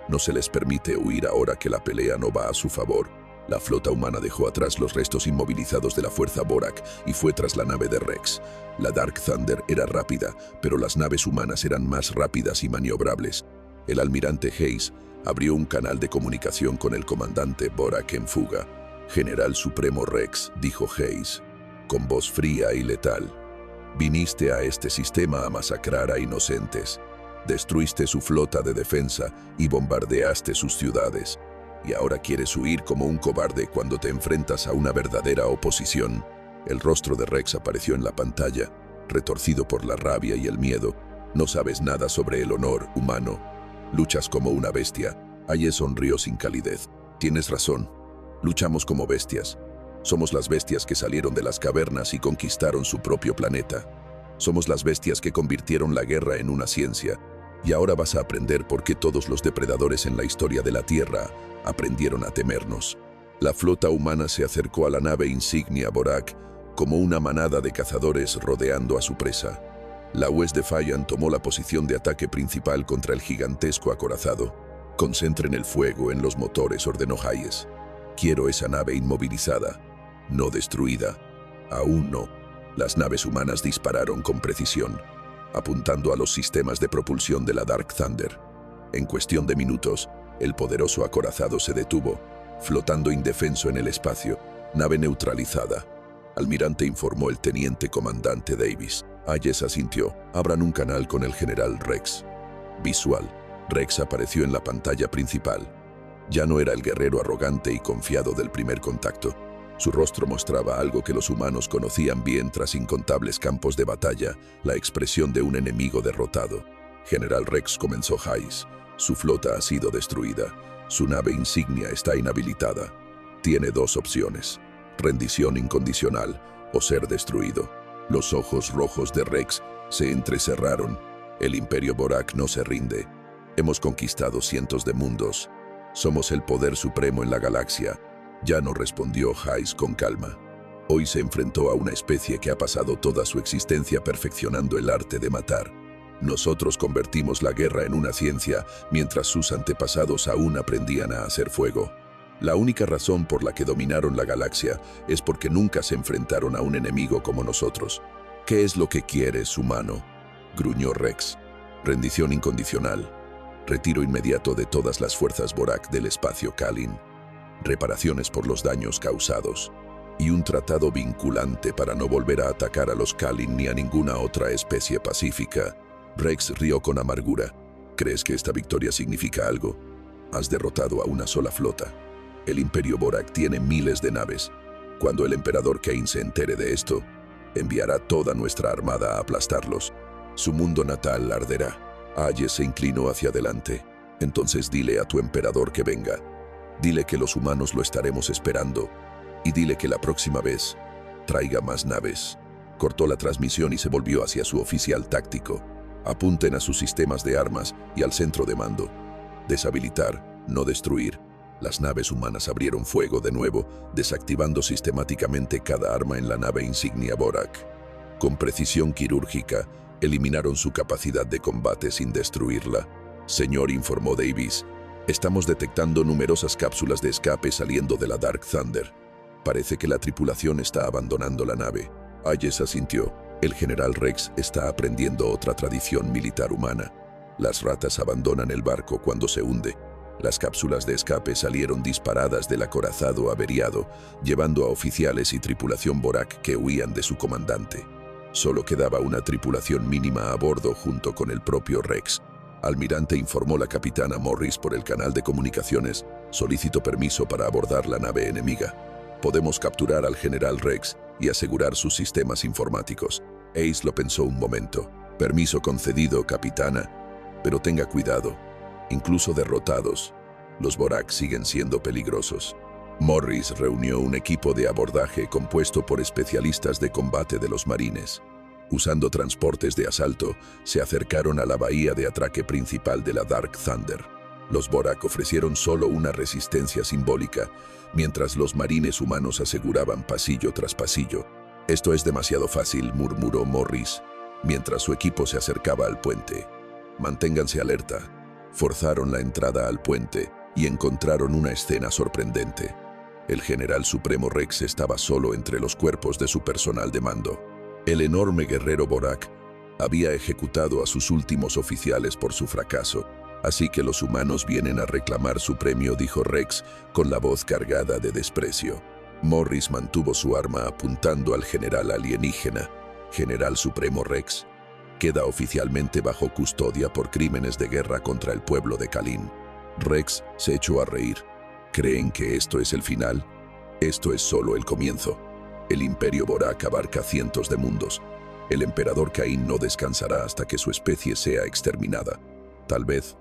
No se les permite huir ahora que la pelea no va a su favor». La flota humana dejó atrás los restos inmovilizados de la fuerza Borak y fue tras la nave de Rex. La Dark Thunder era rápida, pero las naves humanas eran más rápidas y maniobrables. El almirante Hayes abrió un canal de comunicación con el comandante Borak en fuga. «General Supremo Rex», dijo Hayes, con voz fría y letal, «viniste a este sistema a masacrar a inocentes. Destruiste su flota de defensa y bombardeaste sus ciudades. Y ahora quieres huir como un cobarde cuando te enfrentas a una verdadera oposición». El rostro de Rex apareció en la pantalla, retorcido por la rabia y el miedo. «No sabes nada sobre el honor humano. Luchas como una bestia». Hayes sonrió sin calidez. «Tienes razón. Luchamos como bestias. Somos las bestias que salieron de las cavernas y conquistaron su propio planeta. Somos las bestias que convirtieron la guerra en una ciencia. Y ahora vas a aprender por qué todos los depredadores en la historia de la Tierra aprendieron a temernos. La flota humana se acercó a la nave insignia Borak como una manada de cazadores rodeando a su presa. La West Defiant tomó la posición de ataque principal contra el gigantesco acorazado. «Concentren el fuego en los motores», ordenó Hayes. «Quiero esa nave inmovilizada, no destruida». Aún no. Las naves humanas dispararon con precisión, apuntando a los sistemas de propulsión de la Dark Thunder. En cuestión de minutos, el poderoso acorazado se detuvo, flotando indefenso en el espacio, nave neutralizada. Almirante, informó el teniente comandante Davis. Hayes asintió. Abran un canal con el general Rex. Visual. Rex apareció en la pantalla principal. Ya no era el guerrero arrogante y confiado del primer contacto. Su rostro mostraba algo que los humanos conocían bien tras incontables campos de batalla, la expresión de un enemigo derrotado. General Rex, comenzó Hayes. Su flota ha sido destruida. Su nave insignia está inhabilitada. Tiene dos opciones: rendición incondicional o ser destruido. Los ojos rojos de Rex se entrecerraron. El Imperio Borak no se rinde. Hemos conquistado cientos de mundos. Somos el poder supremo en la galaxia. Ya no, respondió Hayes con calma. Hoy se enfrentó a una especie que ha pasado toda su existencia perfeccionando el arte de matar. Nosotros convertimos la guerra en una ciencia, mientras sus antepasados aún aprendían a hacer fuego. La única razón por la que dominaron la galaxia es porque nunca se enfrentaron a un enemigo como nosotros. ¿Qué es lo que quieres, humano?, gruñó Rex. Rendición incondicional. Retiro inmediato de todas las fuerzas Borak del espacio Kalin. Reparaciones por los daños causados. Y un tratado vinculante para no volver a atacar a los Kalin ni a ninguna otra especie pacífica. Rex rió con amargura. ¿Crees que esta victoria significa algo? Has derrotado a una sola flota. El Imperio Borak tiene miles de naves. Cuando el emperador Kane se entere de esto, enviará toda nuestra armada a aplastarlos. Su mundo natal arderá. Hayes se inclinó hacia adelante. Entonces dile a tu emperador que venga. Dile que los humanos lo estaremos esperando. Y dile que la próxima vez traiga más naves. Cortó la transmisión y se volvió hacia su oficial táctico. Apunten a sus sistemas de armas y al centro de mando. Deshabilitar, no destruir. Las naves humanas abrieron fuego de nuevo, desactivando sistemáticamente cada arma en la nave insignia Borak. Con precisión quirúrgica, eliminaron su capacidad de combate sin destruirla. Señor, informó Davis, estamos detectando numerosas cápsulas de escape saliendo de la Dark Thunder. Parece que la tripulación está abandonando la nave. Hayes asintió. El general Rex está aprendiendo otra tradición militar humana. Las ratas abandonan el barco cuando se hunde. Las cápsulas de escape salieron disparadas del acorazado averiado, llevando a oficiales y tripulación Borak que huían de su comandante. Solo quedaba una tripulación mínima a bordo junto con el propio Rex. Almirante, informó la capitana Morris por el canal de comunicaciones, solicito permiso para abordar la nave enemiga. Podemos capturar al general Rex y asegurar sus sistemas informáticos. Ace lo pensó un momento. Permiso concedido, capitana, pero tenga cuidado. Incluso derrotados, los Borak siguen siendo peligrosos. Morris reunió un equipo de abordaje compuesto por especialistas de combate de los marines. Usando transportes de asalto, se acercaron a la bahía de atraque principal de la Dark Thunder. Los Borak ofrecieron solo una resistencia simbólica, mientras los marines humanos aseguraban pasillo tras pasillo. Esto es demasiado fácil, murmuró Morris, mientras su equipo se acercaba al puente. Manténganse alerta. Forzaron la entrada al puente y encontraron una escena sorprendente. El general supremo Rex estaba solo entre los cuerpos de su personal de mando. El enorme guerrero Borak había ejecutado a sus últimos oficiales por su fracaso, así que los humanos vienen a reclamar su premio, dijo Rex con la voz cargada de desprecio. Morris mantuvo su arma apuntando al general alienígena. General Supremo Rex queda oficialmente bajo custodia por crímenes de guerra contra el pueblo de Kalin. Rex se echó a reír. ¿Creen que esto es el final? Esto es solo el comienzo. El Imperio Borak abarca cientos de mundos. El emperador Cain no descansará hasta que su especie sea exterminada. Tal vez,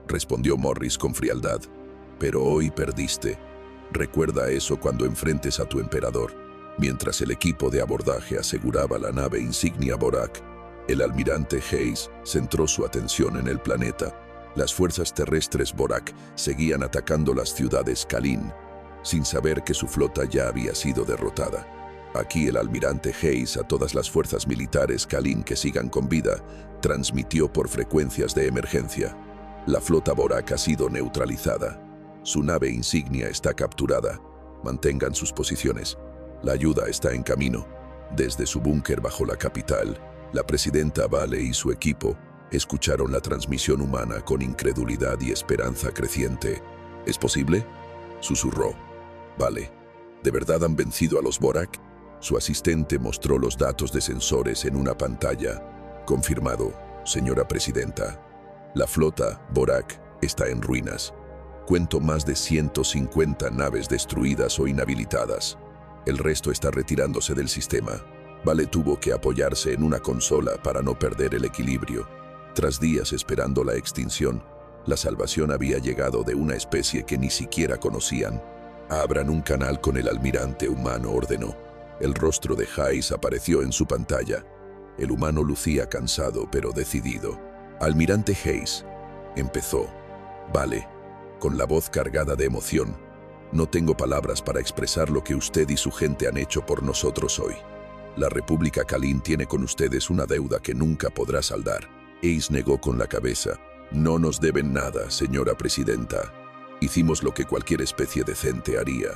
respondió Morris con frialdad, pero hoy perdiste. Recuerda eso cuando enfrentes a tu emperador. Mientras el equipo de abordaje aseguraba la nave insignia Borak, El almirante Hayes centró su atención en el planeta. Las fuerzas terrestres Borak seguían atacando las ciudades Kalin, sin saber que su flota ya había sido derrotada. Aquí el almirante Hayes a todas las fuerzas militares Kalin que sigan con vida transmitió por frecuencias de emergencia. La flota Borak ha sido neutralizada. Su nave insignia está capturada. Mantengan sus posiciones. La ayuda está en camino. Desde su búnker bajo la capital, la presidenta Vale y su equipo escucharon la transmisión humana con incredulidad y esperanza creciente. ¿Es posible?, susurró. Vale, ¿de verdad han vencido a los Borak? Su asistente mostró los datos de sensores en una pantalla. Confirmado, señora presidenta. La flota Borak está en ruinas. Cuento más de 150 naves destruidas o inhabilitadas. El resto está retirándose del sistema. Vale tuvo que apoyarse en una consola para no perder el equilibrio. Tras días esperando la extinción, la salvación había llegado de una especie que ni siquiera conocían. Abran un canal con el almirante humano, ordenó. El rostro de Hayes apareció en su pantalla. El humano lucía cansado pero decidido. Almirante Hayes, empezó. Vale, con la voz cargada de emoción. No tengo palabras para expresar lo que usted y su gente han hecho por nosotros hoy. La República Kalin tiene con ustedes una deuda que nunca podrá saldar. Hayes negó con la cabeza. No nos deben nada, señora presidenta. Hicimos lo que cualquier especie decente haría.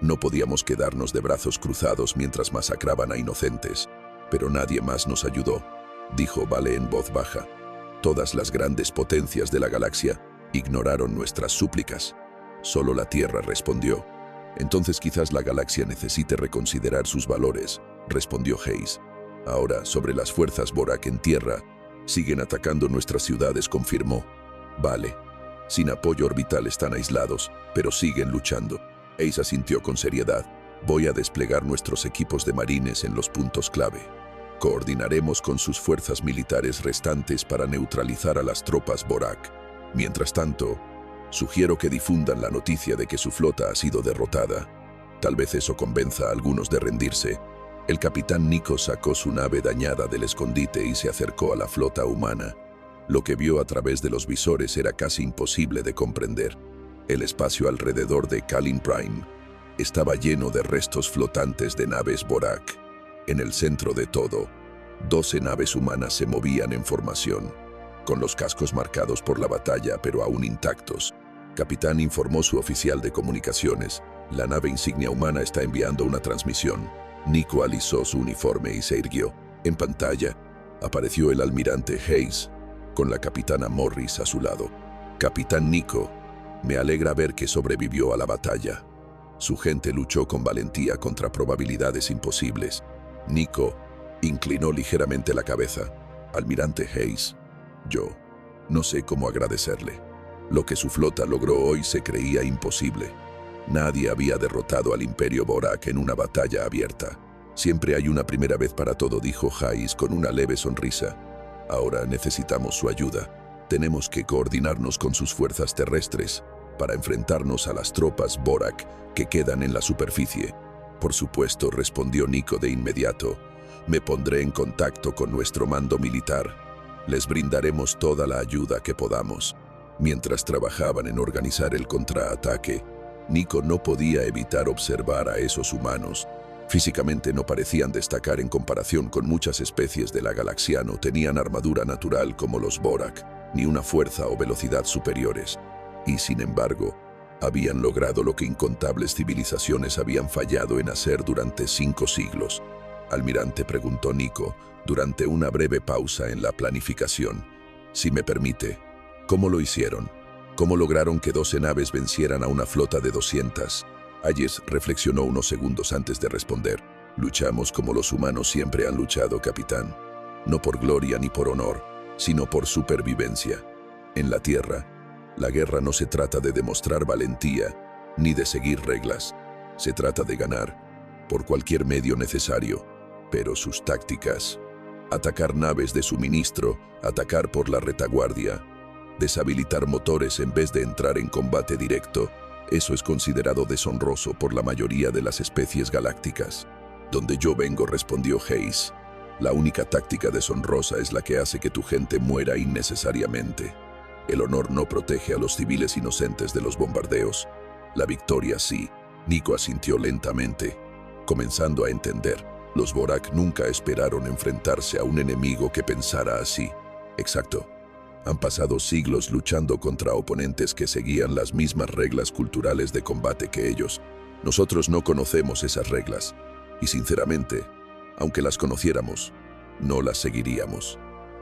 No podíamos quedarnos de brazos cruzados mientras masacraban a inocentes. Pero nadie más nos ayudó, dijo Vale en voz baja. Todas las grandes potencias de la galaxia ignoraron nuestras súplicas. Solo la Tierra respondió. Entonces quizás la galaxia necesite reconsiderar sus valores, respondió Hayes. Ahora, sobre las fuerzas Borak en Tierra, siguen atacando nuestras ciudades, confirmó. Vale, sin apoyo orbital están aislados, pero siguen luchando. Hayes asintió con seriedad. Voy a desplegar nuestros equipos de marines en los puntos clave. Coordinaremos con sus fuerzas militares restantes para neutralizar a las tropas Borak. Mientras tanto, sugiero que difundan la noticia de que su flota ha sido derrotada. Tal vez eso convenza a algunos de rendirse. El capitán Nico sacó su nave dañada del escondite y se acercó a la flota humana. Lo que vio a través de los visores era casi imposible de comprender. El espacio alrededor de Kalin Prime estaba lleno de restos flotantes de naves Borak. En el centro de todo, 12 naves humanas se movían en formación, con los cascos marcados por la batalla pero aún intactos. Capitán, informó su oficial de comunicaciones. La nave insignia humana está enviando una transmisión. Nico alisó su uniforme y se irguió. En pantalla apareció el almirante Hayes, con la capitana Morris a su lado. Capitán Nico, me alegra ver que sobrevivió a la batalla. Su gente luchó con valentía contra probabilidades imposibles. Nico inclinó ligeramente la cabeza. Almirante Hayes, yo no sé cómo agradecerle. Lo que su flota logró hoy se creía imposible. Nadie había derrotado al Imperio Borak en una batalla abierta. Siempre hay una primera vez para todo, dijo Hayes con una leve sonrisa. Ahora necesitamos su ayuda. Tenemos que coordinarnos con sus fuerzas terrestres para enfrentarnos a las tropas Borak que quedan en la superficie. Por supuesto, respondió Nico de inmediato. Me pondré en contacto con nuestro mando militar. Les brindaremos toda la ayuda que podamos. Mientras trabajaban en organizar el contraataque, Nico no podía evitar observar a esos humanos. Físicamente no parecían destacar en comparación con muchas especies de la galaxia. No tenían armadura natural como los Borak, ni una fuerza o velocidad superiores. Y sin embargo, habían logrado lo que incontables civilizaciones habían fallado en hacer durante 5 siglos. Almirante, preguntó Nico, durante una breve pausa en la planificación. Si me permite, ¿cómo lo hicieron? ¿Cómo lograron que 12 naves vencieran a una flota de 200? Hayes reflexionó unos segundos antes de responder. Luchamos como los humanos siempre han luchado, capitán. No por gloria ni por honor, sino por supervivencia. En la Tierra, la guerra no se trata de demostrar valentía, ni de seguir reglas. Se trata de ganar, por cualquier medio necesario. Pero sus tácticas: atacar naves de suministro, atacar por la retaguardia, deshabilitar motores en vez de entrar en combate directo, eso es considerado deshonroso por la mayoría de las especies galácticas. Donde yo vengo, respondió Hayes, La única táctica deshonrosa es la que hace que tu gente muera innecesariamente. El honor no protege a los civiles inocentes de los bombardeos. La victoria sí. Nico asintió lentamente, comenzando a entender. Los Borak nunca esperaron enfrentarse a un enemigo que pensara así. Exacto. Han pasado siglos luchando contra oponentes que seguían las mismas reglas culturales de combate que ellos. Nosotros no conocemos esas reglas. Y sinceramente, aunque las conociéramos, no las seguiríamos.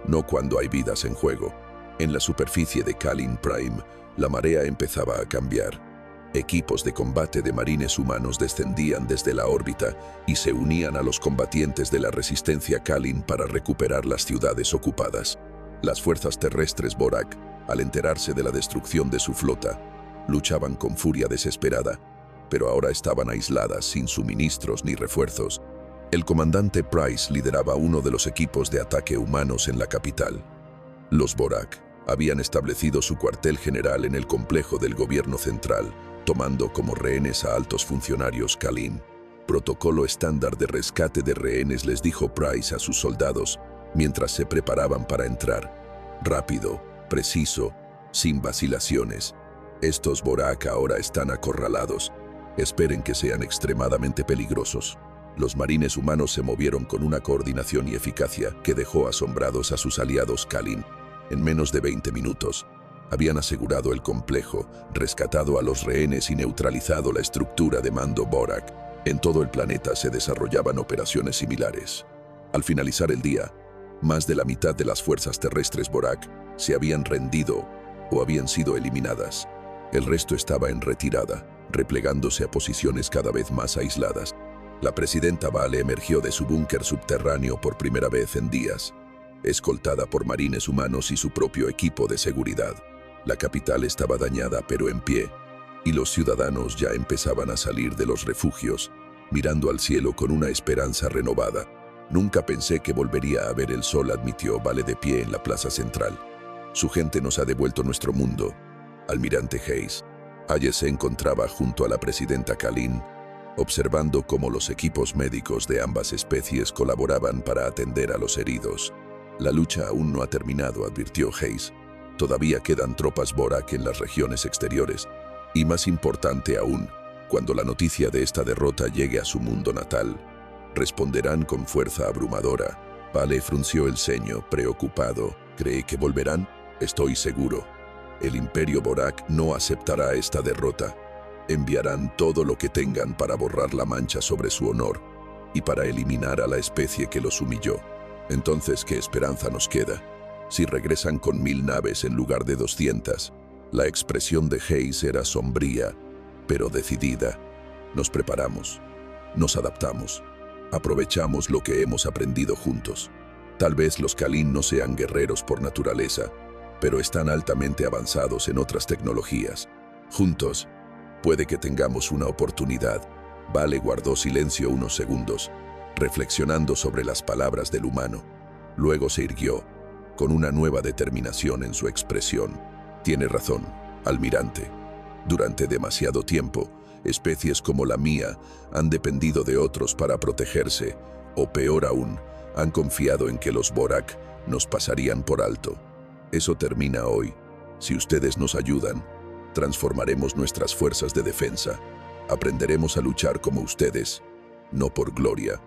No cuando hay vidas en juego. En la superficie de Kalin Prime, la marea empezaba a cambiar. Equipos de combate de marines humanos descendían desde la órbita y se unían a los combatientes de la resistencia Kalin para recuperar las ciudades ocupadas. Las fuerzas terrestres Borak, al enterarse de la destrucción de su flota, luchaban con furia desesperada, pero ahora estaban aisladas, sin suministros ni refuerzos. El comandante Price lideraba uno de los equipos de ataque humanos en la capital. Los Borak habían establecido su cuartel general en el complejo del gobierno central, tomando como rehenes a altos funcionarios Kalin. Protocolo estándar de rescate de rehenes, les dijo Price a sus soldados mientras se preparaban para entrar. Rápido, preciso, sin vacilaciones. Estos Borak ahora están acorralados. Esperen que sean extremadamente peligrosos. Los marines humanos se movieron con una coordinación y eficacia que dejó asombrados a sus aliados Kalin. En menos de 20 minutos, habían asegurado el complejo, rescatado a los rehenes y neutralizado la estructura de mando Borak. En todo el planeta se desarrollaban operaciones similares. Al finalizar el día, más de la mitad de las fuerzas terrestres Borak se habían rendido o habían sido eliminadas. El resto estaba en retirada, replegándose a posiciones cada vez más aisladas. La presidenta Vale emergió de su búnker subterráneo por primera vez en días, escoltada por marines humanos y su propio equipo de seguridad. La capital estaba dañada pero en pie, y los ciudadanos ya empezaban a salir de los refugios, mirando al cielo con una esperanza renovada. Nunca pensé que volvería a ver el sol, admitió Vale de pie en la plaza central. Su gente nos ha devuelto nuestro mundo. Almirante Hayes. Hayes se encontraba junto a la presidenta Kalin, observando cómo los equipos médicos de ambas especies colaboraban para atender a los heridos. La lucha aún no ha terminado, advirtió Hayes. Todavía quedan tropas Borak en las regiones exteriores. Y más importante aún, cuando la noticia de esta derrota llegue a su mundo natal, responderán con fuerza abrumadora. Vale frunció el ceño, preocupado. ¿Cree que volverán? Estoy seguro. El Imperio Borak no aceptará esta derrota. Enviarán todo lo que tengan para borrar la mancha sobre su honor y para eliminar a la especie que los humilló. Entonces, ¿qué esperanza nos queda? Si regresan con 1000 naves en lugar de 200. La expresión de Hayes era sombría, pero decidida. Nos preparamos, nos adaptamos, aprovechamos lo que hemos aprendido juntos. Tal vez los Kalin no sean guerreros por naturaleza, pero están altamente avanzados en otras tecnologías. Juntos, puede que tengamos una oportunidad. Vale guardó silencio unos segundos, reflexionando sobre las palabras del humano. Luego se irguió, con una nueva determinación en su expresión. Tiene razón, almirante. Durante demasiado tiempo, especies como la mía han dependido de otros para protegerse, o peor aún, han confiado en que los Borak nos pasarían por alto. Eso termina hoy. Si ustedes nos ayudan, transformaremos nuestras fuerzas de defensa. Aprenderemos a luchar como ustedes, no por gloria,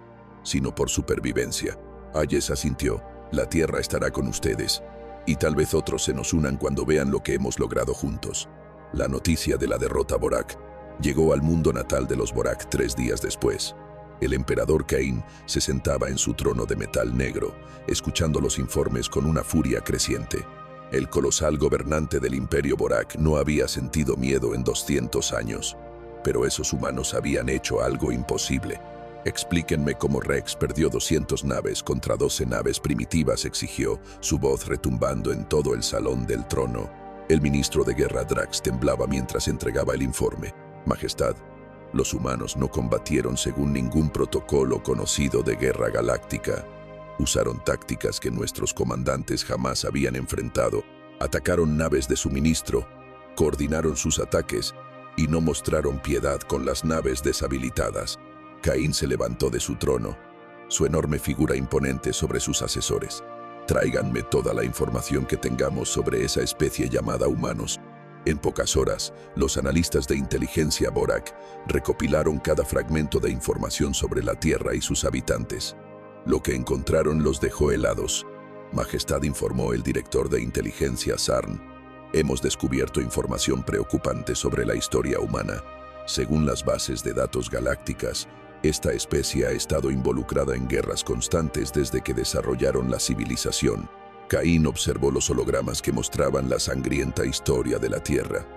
sino por supervivencia. Hayes asintió. La tierra estará con ustedes, y tal vez otros se nos unan cuando vean lo que hemos logrado juntos. La noticia de la derrota Borak llegó al mundo natal de los Borak 3 días después. El emperador Cain se sentaba en su trono de metal negro, escuchando los informes con una furia creciente. El colosal gobernante del Imperio Borak no había sentido miedo en 200 años, pero esos humanos habían hecho algo imposible. Explíquenme cómo Rex perdió 200 naves contra 12 naves primitivas, exigió, su voz retumbando en todo el salón del trono. El ministro de guerra Drax temblaba mientras entregaba el informe. Majestad, los humanos no combatieron según ningún protocolo conocido de guerra galáctica. Usaron tácticas que nuestros comandantes jamás habían enfrentado. Atacaron naves de suministro, coordinaron sus ataques y no mostraron piedad con las naves deshabilitadas. Caín se levantó de su trono. su enorme figura imponente sobre sus asesores. Tráiganme toda la información que tengamos sobre esa especie llamada humanos. En pocas horas, los analistas de inteligencia Borak recopilaron cada fragmento de información sobre la Tierra y sus habitantes. Lo que encontraron los dejó helados. Majestad, informó el director de inteligencia Sarn. Hemos descubierto información preocupante sobre la historia humana. Según las bases de datos galácticas, esta especie ha estado involucrada en guerras constantes desde que desarrollaron la civilización. Caín observó los hologramas que mostraban la sangrienta historia de la Tierra.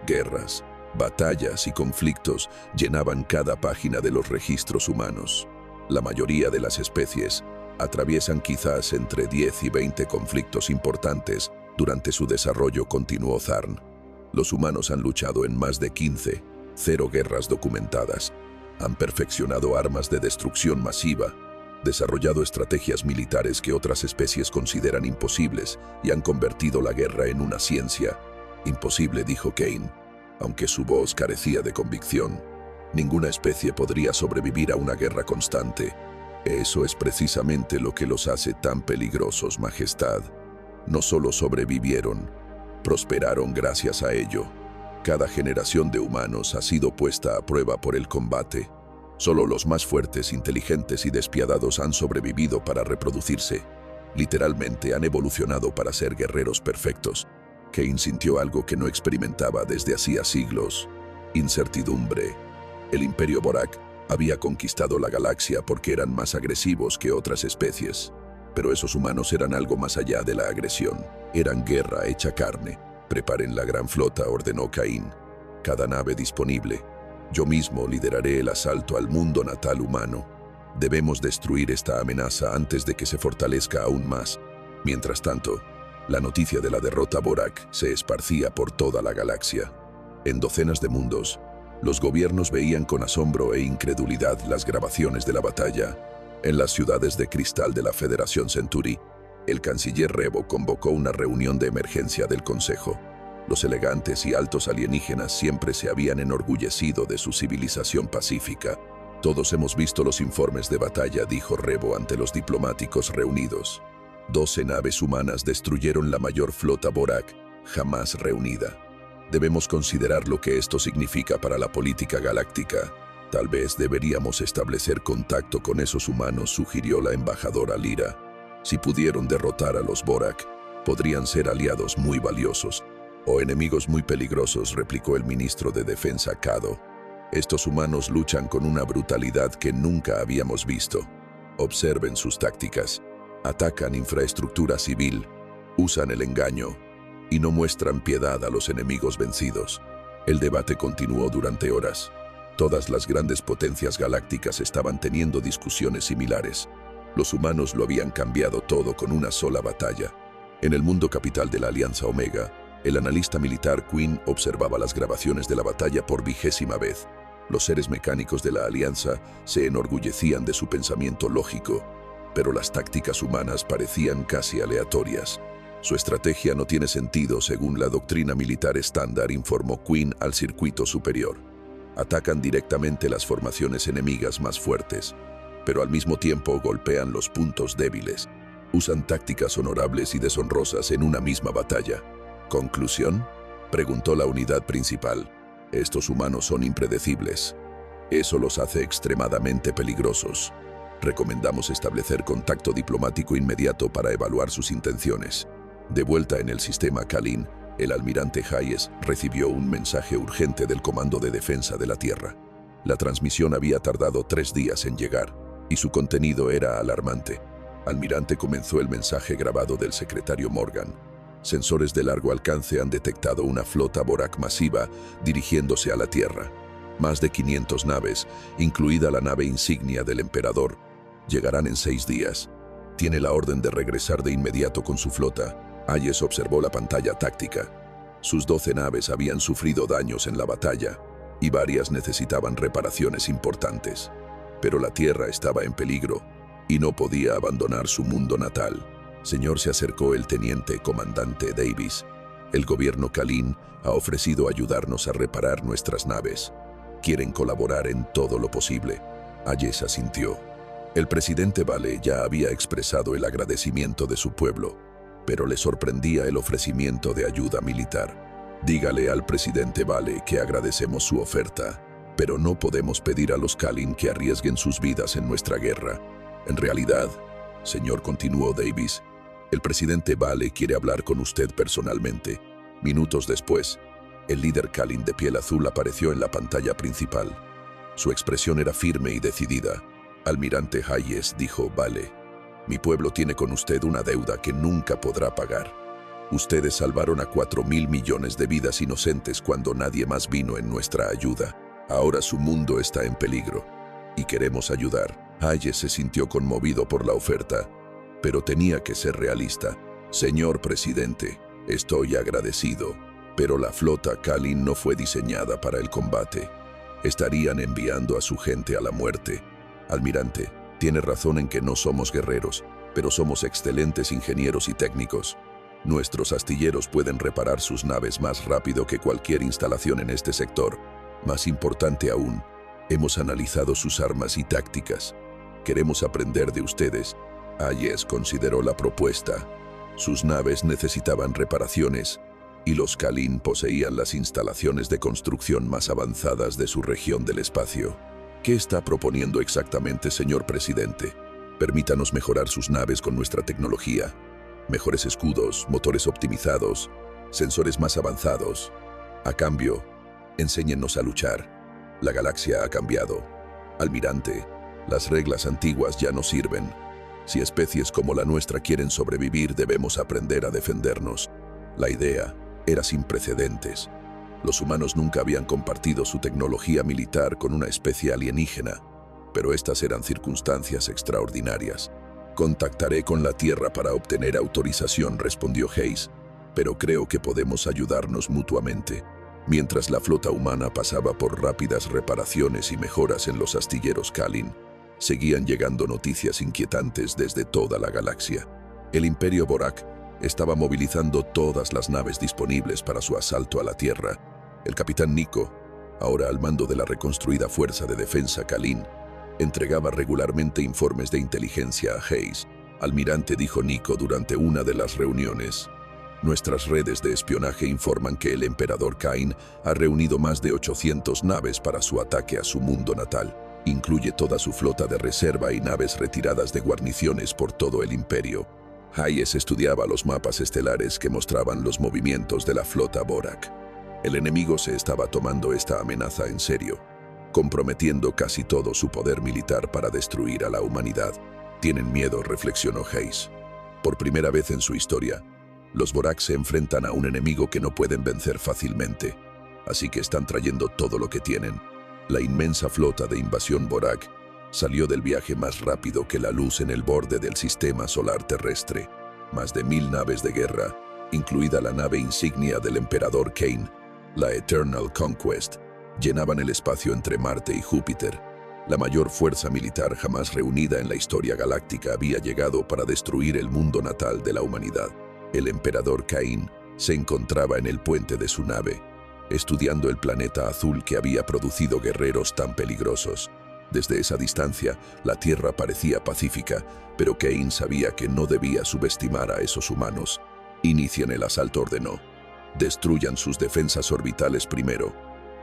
Guerras, batallas y conflictos llenaban cada página de los registros humanos. La mayoría de las especies atraviesan quizás entre 10 y 20 conflictos importantes durante su desarrollo, continuó Zarn. Los humanos han luchado en más de 15, 0 guerras documentadas. Han perfeccionado armas de destrucción masiva, desarrollado estrategias militares que otras especies consideran imposibles y han convertido la guerra en una ciencia. Imposible, dijo Cain, aunque su voz carecía de convicción. Ninguna especie podría sobrevivir a una guerra constante. Eso es precisamente lo que los hace tan peligrosos, Majestad. No solo sobrevivieron, prosperaron gracias a ello. Cada generación de humanos ha sido puesta a prueba por el combate. Solo los más fuertes, inteligentes y despiadados han sobrevivido para reproducirse. Literalmente han evolucionado para ser guerreros perfectos. Cain sintió algo que no experimentaba desde hacía siglos: incertidumbre. El Imperio Borak había conquistado la galaxia porque eran más agresivos que otras especies. Pero esos humanos eran algo más allá de la agresión. Eran guerra hecha carne. Preparen la gran flota, ordenó Cain. Cada nave disponible. Yo mismo lideraré el asalto al mundo natal humano. Debemos destruir esta amenaza antes de que se fortalezca aún más. Mientras tanto, la noticia de la derrota Borak se esparcía por toda la galaxia. En docenas de mundos, los gobiernos veían con asombro e incredulidad las grabaciones de la batalla. En las ciudades de cristal de la Federación Centuri, el canciller Rebo convocó una reunión de emergencia del Consejo. Los elegantes y altos alienígenas siempre se habían enorgullecido de su civilización pacífica. Todos hemos visto los informes de batalla, dijo Rebo ante los diplomáticos reunidos. 12 naves humanas destruyeron la mayor flota Borak jamás reunida. Debemos considerar lo que esto significa para la política galáctica. Tal vez deberíamos establecer contacto con esos humanos, sugirió la embajadora Lyra. Si pudieron derrotar a los Borak, podrían ser aliados muy valiosos o enemigos muy peligrosos, replicó el ministro de Defensa Kado. Estos humanos luchan con una brutalidad que nunca habíamos visto. Observen sus tácticas. Atacan infraestructura civil, usan el engaño y no muestran piedad a los enemigos vencidos. El debate continuó durante horas. Todas las grandes potencias galácticas estaban teniendo discusiones similares. Los humanos lo habían cambiado todo con una sola batalla. En el mundo capital de la Alianza Omega, el analista militar Quinn observaba las grabaciones de la batalla por 20ª vez. Los seres mecánicos de la Alianza se enorgullecían de su pensamiento lógico, pero las tácticas humanas parecían casi aleatorias. Su estrategia no tiene sentido según la doctrina militar estándar, informó Quinn al circuito superior. Atacan directamente las formaciones enemigas más fuertes, pero al mismo tiempo golpean los puntos débiles. Usan tácticas honorables y deshonrosas en una misma batalla. ¿Conclusión?, preguntó la unidad principal. Estos humanos son impredecibles. Eso los hace extremadamente peligrosos. Recomendamos establecer contacto diplomático inmediato para evaluar sus intenciones. De vuelta en el sistema Kalin, el almirante Hayes recibió un mensaje urgente del Comando de Defensa de la Tierra. La transmisión había tardado 3 días en llegar, y su contenido era alarmante. Almirante, comenzó el mensaje grabado del secretario Morgan. Sensores de largo alcance han detectado una flota Borak masiva dirigiéndose a la Tierra. Más de 500 naves, incluida la nave insignia del emperador, llegarán en 6 días. Tiene la orden de regresar de inmediato con su flota. Hayes observó la pantalla táctica. Sus 12 naves habían sufrido daños en la batalla y varias necesitaban reparaciones importantes. Pero la Tierra estaba en peligro y no podía abandonar su mundo natal. Señor, se acercó el teniente comandante Davis. El gobierno Kalin ha ofrecido ayudarnos a reparar nuestras naves. Quieren colaborar en todo lo posible. Hayes asintió. El presidente Vale ya había expresado el agradecimiento de su pueblo, pero le sorprendía el ofrecimiento de ayuda militar. Dígale al presidente Vale que agradecemos su oferta, pero no podemos pedir a los Kalin que arriesguen sus vidas en nuestra guerra. En realidad, señor, continuó Davis, el presidente Vale quiere hablar con usted personalmente. Minutos después, el líder Kalin de piel azul apareció en la pantalla principal. Su expresión era firme y decidida. Almirante Hayes dijo: Vale, mi pueblo tiene con usted una deuda que nunca podrá pagar. Ustedes salvaron a 4.000 millones de vidas inocentes cuando nadie más vino en nuestra ayuda. Ahora su mundo está en peligro y queremos ayudar. Hayes se sintió conmovido por la oferta, pero tenía que ser realista. Señor presidente, estoy agradecido, pero la flota Kalin no fue diseñada para el combate. Estarían enviando a su gente a la muerte. Almirante, tiene razón en que no somos guerreros, pero somos excelentes ingenieros y técnicos. Nuestros astilleros pueden reparar sus naves más rápido que cualquier instalación en este sector. Más importante aún, hemos analizado sus armas y tácticas. Queremos aprender de ustedes. Hayes consideró la propuesta. Sus naves necesitaban reparaciones y los Kalin poseían las instalaciones de construcción más avanzadas de su región del espacio. ¿Qué está proponiendo exactamente, señor presidente? Permítanos mejorar sus naves con nuestra tecnología. Mejores escudos, motores optimizados, sensores más avanzados. A cambio, enséñennos a luchar. La galaxia ha cambiado. Almirante, las reglas antiguas ya no sirven. Si especies como la nuestra quieren sobrevivir, debemos aprender a defendernos. La idea era sin precedentes. Los humanos nunca habían compartido su tecnología militar con una especie alienígena, pero estas eran circunstancias extraordinarias. Contactaré con la Tierra para obtener autorización, respondió Hayes, pero creo que podemos ayudarnos mutuamente. Mientras la flota humana pasaba por rápidas reparaciones y mejoras en los astilleros Kalin, seguían llegando noticias inquietantes desde toda la galaxia. El Imperio Borak estaba movilizando todas las naves disponibles para su asalto a la Tierra. El capitán Nico, ahora al mando de la reconstruida Fuerza de Defensa Kalin, entregaba regularmente informes de inteligencia a Hayes. Almirante, dijo Nico durante una de las reuniones, nuestras redes de espionaje informan que el emperador Kain ha reunido más de 800 naves para su ataque a su mundo natal. Incluye toda su flota de reserva y naves retiradas de guarniciones por todo el imperio. Hayes estudiaba los mapas estelares que mostraban los movimientos de la flota Borak. El enemigo se estaba tomando esta amenaza en serio, comprometiendo casi todo su poder militar para destruir a la humanidad. Tienen miedo, reflexionó Hayes. Por primera vez en su historia, los Borak se enfrentan a un enemigo que no pueden vencer fácilmente, así que están trayendo todo lo que tienen. La inmensa flota de invasión Borak salió del viaje más rápido que la luz en el borde del sistema solar terrestre. Más de 1000 naves de guerra, incluida la nave insignia del emperador Kain, la Eternal Conquest, llenaban el espacio entre Marte y Júpiter. La mayor fuerza militar jamás reunida en la historia galáctica había llegado para destruir el mundo natal de la humanidad. El emperador Kain se encontraba en el puente de su nave, estudiando el planeta azul que había producido guerreros tan peligrosos. Desde esa distancia, la Tierra parecía pacífica, pero Kain sabía que no debía subestimar a esos humanos. Inician el asalto, ordenó. Destruyan sus defensas orbitales primero.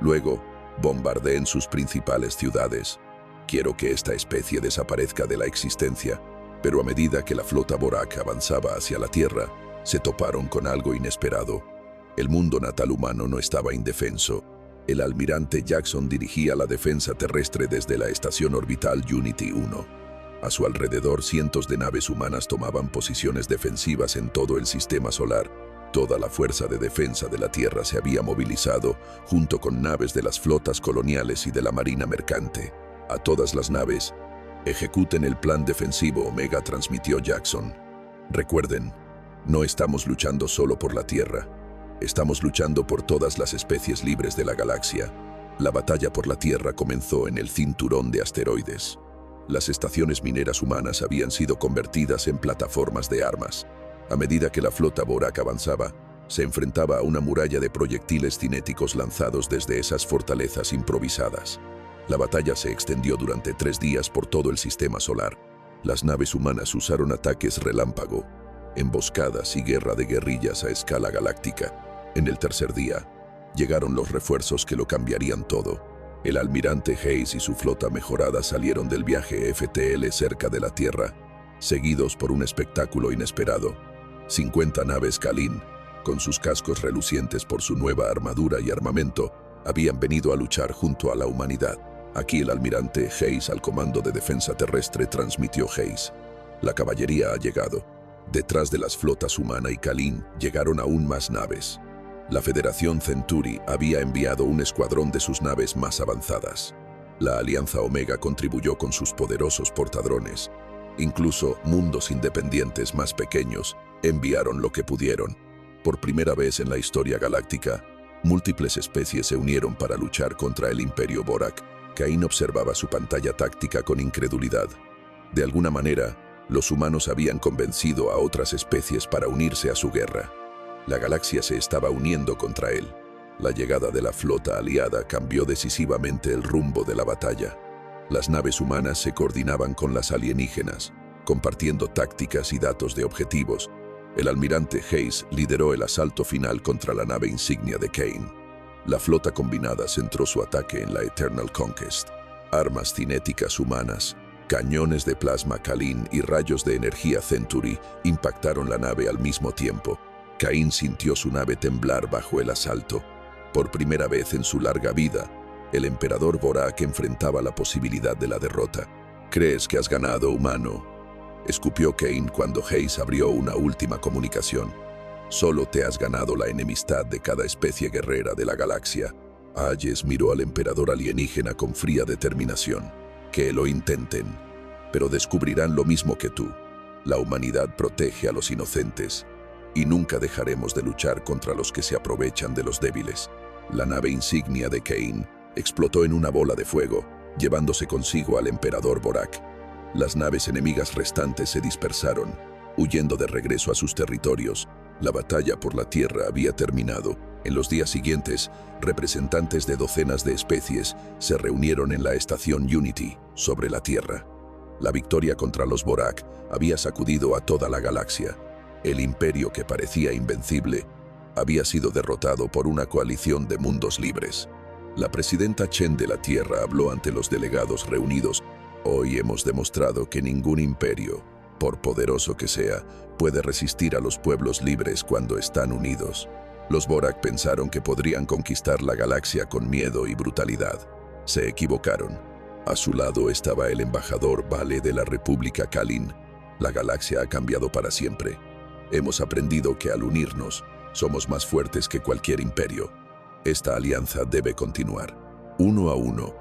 Luego, bombardeen sus principales ciudades. Quiero que esta especie desaparezca de la existencia. Pero a medida que la flota Borak avanzaba hacia la Tierra, se toparon con algo inesperado. El mundo natal humano no estaba indefenso. El almirante Jackson dirigía la defensa terrestre desde la estación orbital Unity 1. A su alrededor, cientos de naves humanas tomaban posiciones defensivas en todo el sistema solar. Toda la fuerza de defensa de la Tierra se había movilizado, junto con naves de las flotas coloniales y de la marina mercante. A todas las naves, ejecuten el plan defensivo Omega, transmitió Jackson. Recuerden, no estamos luchando solo por la Tierra. Estamos luchando por todas las especies libres de la galaxia. La batalla por la Tierra comenzó en el cinturón de asteroides. Las estaciones mineras humanas habían sido convertidas en plataformas de armas. A medida que la flota Borak avanzaba, se enfrentaba a una muralla de proyectiles cinéticos lanzados desde esas fortalezas improvisadas. La batalla se extendió durante 3 días por todo el sistema solar. Las naves humanas usaron ataques relámpago, emboscadas y guerra de guerrillas a escala galáctica. En el tercer día, llegaron los refuerzos que lo cambiarían todo. El almirante Hayes y su flota mejorada salieron del viaje FTL cerca de la Tierra, seguidos por un espectáculo inesperado. 50 naves Kalin, con sus cascos relucientes por su nueva armadura y armamento, habían venido a luchar junto a la humanidad. Aquí el almirante Hayes al comando de defensa terrestre transmitió: Hayes, la caballería ha llegado. Detrás de las flotas humana y Kalin llegaron aún más naves. La Federación Centuri había enviado un escuadrón de sus naves más avanzadas. La Alianza Omega contribuyó con sus poderosos portadrones. Incluso mundos independientes más pequeños enviaron lo que pudieron. Por primera vez en la historia galáctica, múltiples especies se unieron para luchar contra el Imperio Borak. Cain observaba su pantalla táctica con incredulidad. De alguna manera, los humanos habían convencido a otras especies para unirse a su guerra. La galaxia se estaba uniendo contra él. La llegada de la flota aliada cambió decisivamente el rumbo de la batalla. Las naves humanas se coordinaban con las alienígenas, compartiendo tácticas y datos de objetivos. El almirante Hayes lideró el asalto final contra la nave insignia de Cain. La flota combinada centró su ataque en la Eternal Conquest. Armas cinéticas humanas, cañones de plasma Kalin y rayos de energía Centuri impactaron la nave al mismo tiempo. Cain sintió su nave temblar bajo el asalto. Por primera vez en su larga vida, el emperador Borak enfrentaba la posibilidad de la derrota. «¿Crees que has ganado, humano?», escupió Cain cuando Hayes abrió una última comunicación. «Solo te has ganado la enemistad de cada especie guerrera de la galaxia». Hayes miró al emperador alienígena con fría determinación. «Que lo intenten, pero descubrirán lo mismo que tú. La humanidad protege a los inocentes, y nunca dejaremos de luchar contra los que se aprovechan de los débiles». La nave insignia de Cain explotó en una bola de fuego, llevándose consigo al emperador Borak. Las naves enemigas restantes se dispersaron, huyendo de regreso a sus territorios. La batalla por la Tierra había terminado. En los días siguientes, representantes de docenas de especies se reunieron en la estación Unity, sobre la Tierra. La victoria contra los Borak había sacudido a toda la galaxia. El imperio que parecía invencible había sido derrotado por una coalición de mundos libres. La presidenta Chen de la Tierra habló ante los delegados reunidos. «Hoy hemos demostrado que ningún imperio, por poderoso que sea, puede resistir a los pueblos libres cuando están unidos». Los Borak pensaron que podrían conquistar la galaxia con miedo y brutalidad. Se equivocaron. A su lado estaba el embajador Vale de la República Kalin. La galaxia ha cambiado para siempre. Hemos aprendido que al unirnos, somos más fuertes que cualquier imperio. Esta alianza debe continuar. Uno a uno,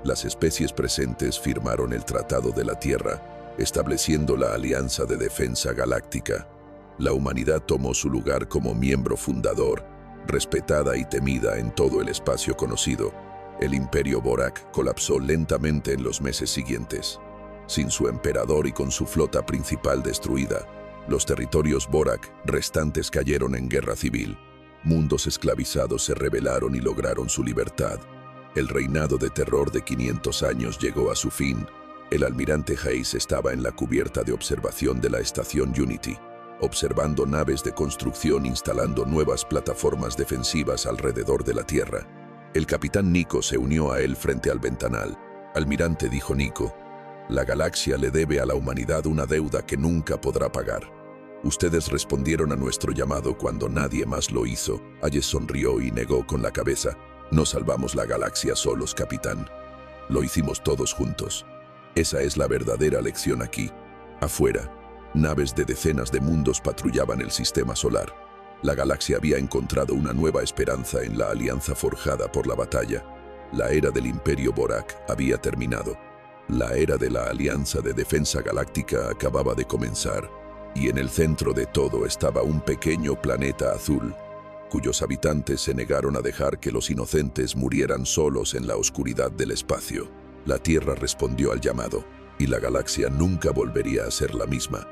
las especies presentes firmaron el Tratado de la Tierra, estableciendo la Alianza de Defensa Galáctica. La humanidad tomó su lugar como miembro fundador, respetada y temida en todo el espacio conocido. El Imperio Borak colapsó lentamente en los meses siguientes. Sin su emperador y con su flota principal destruida, los territorios Borak restantes cayeron en guerra civil. Mundos esclavizados se rebelaron y lograron su libertad. El reinado de terror de 500 años llegó a su fin. El almirante Hayes estaba en la cubierta de observación de la estación Unity, observando naves de construcción instalando nuevas plataformas defensivas alrededor de la Tierra. El capitán Nico se unió a él frente al ventanal. «Almirante», dijo Nico, «la galaxia le debe a la humanidad una deuda que nunca podrá pagar. Ustedes respondieron a nuestro llamado cuando nadie más lo hizo». Hayes sonrió y negó con la cabeza. «No salvamos la galaxia solos, capitán. Lo hicimos todos juntos. Esa es la verdadera lección aquí». Afuera, naves de decenas de mundos patrullaban el sistema solar. La galaxia había encontrado una nueva esperanza en la alianza forjada por la batalla. La era del Imperio Borak había terminado. La era de la Alianza de Defensa Galáctica acababa de comenzar. Y en el centro de todo estaba un pequeño planeta azul, cuyos habitantes se negaron a dejar que los inocentes murieran solos en la oscuridad del espacio. La Tierra respondió al llamado, y la galaxia nunca volvería a ser la misma.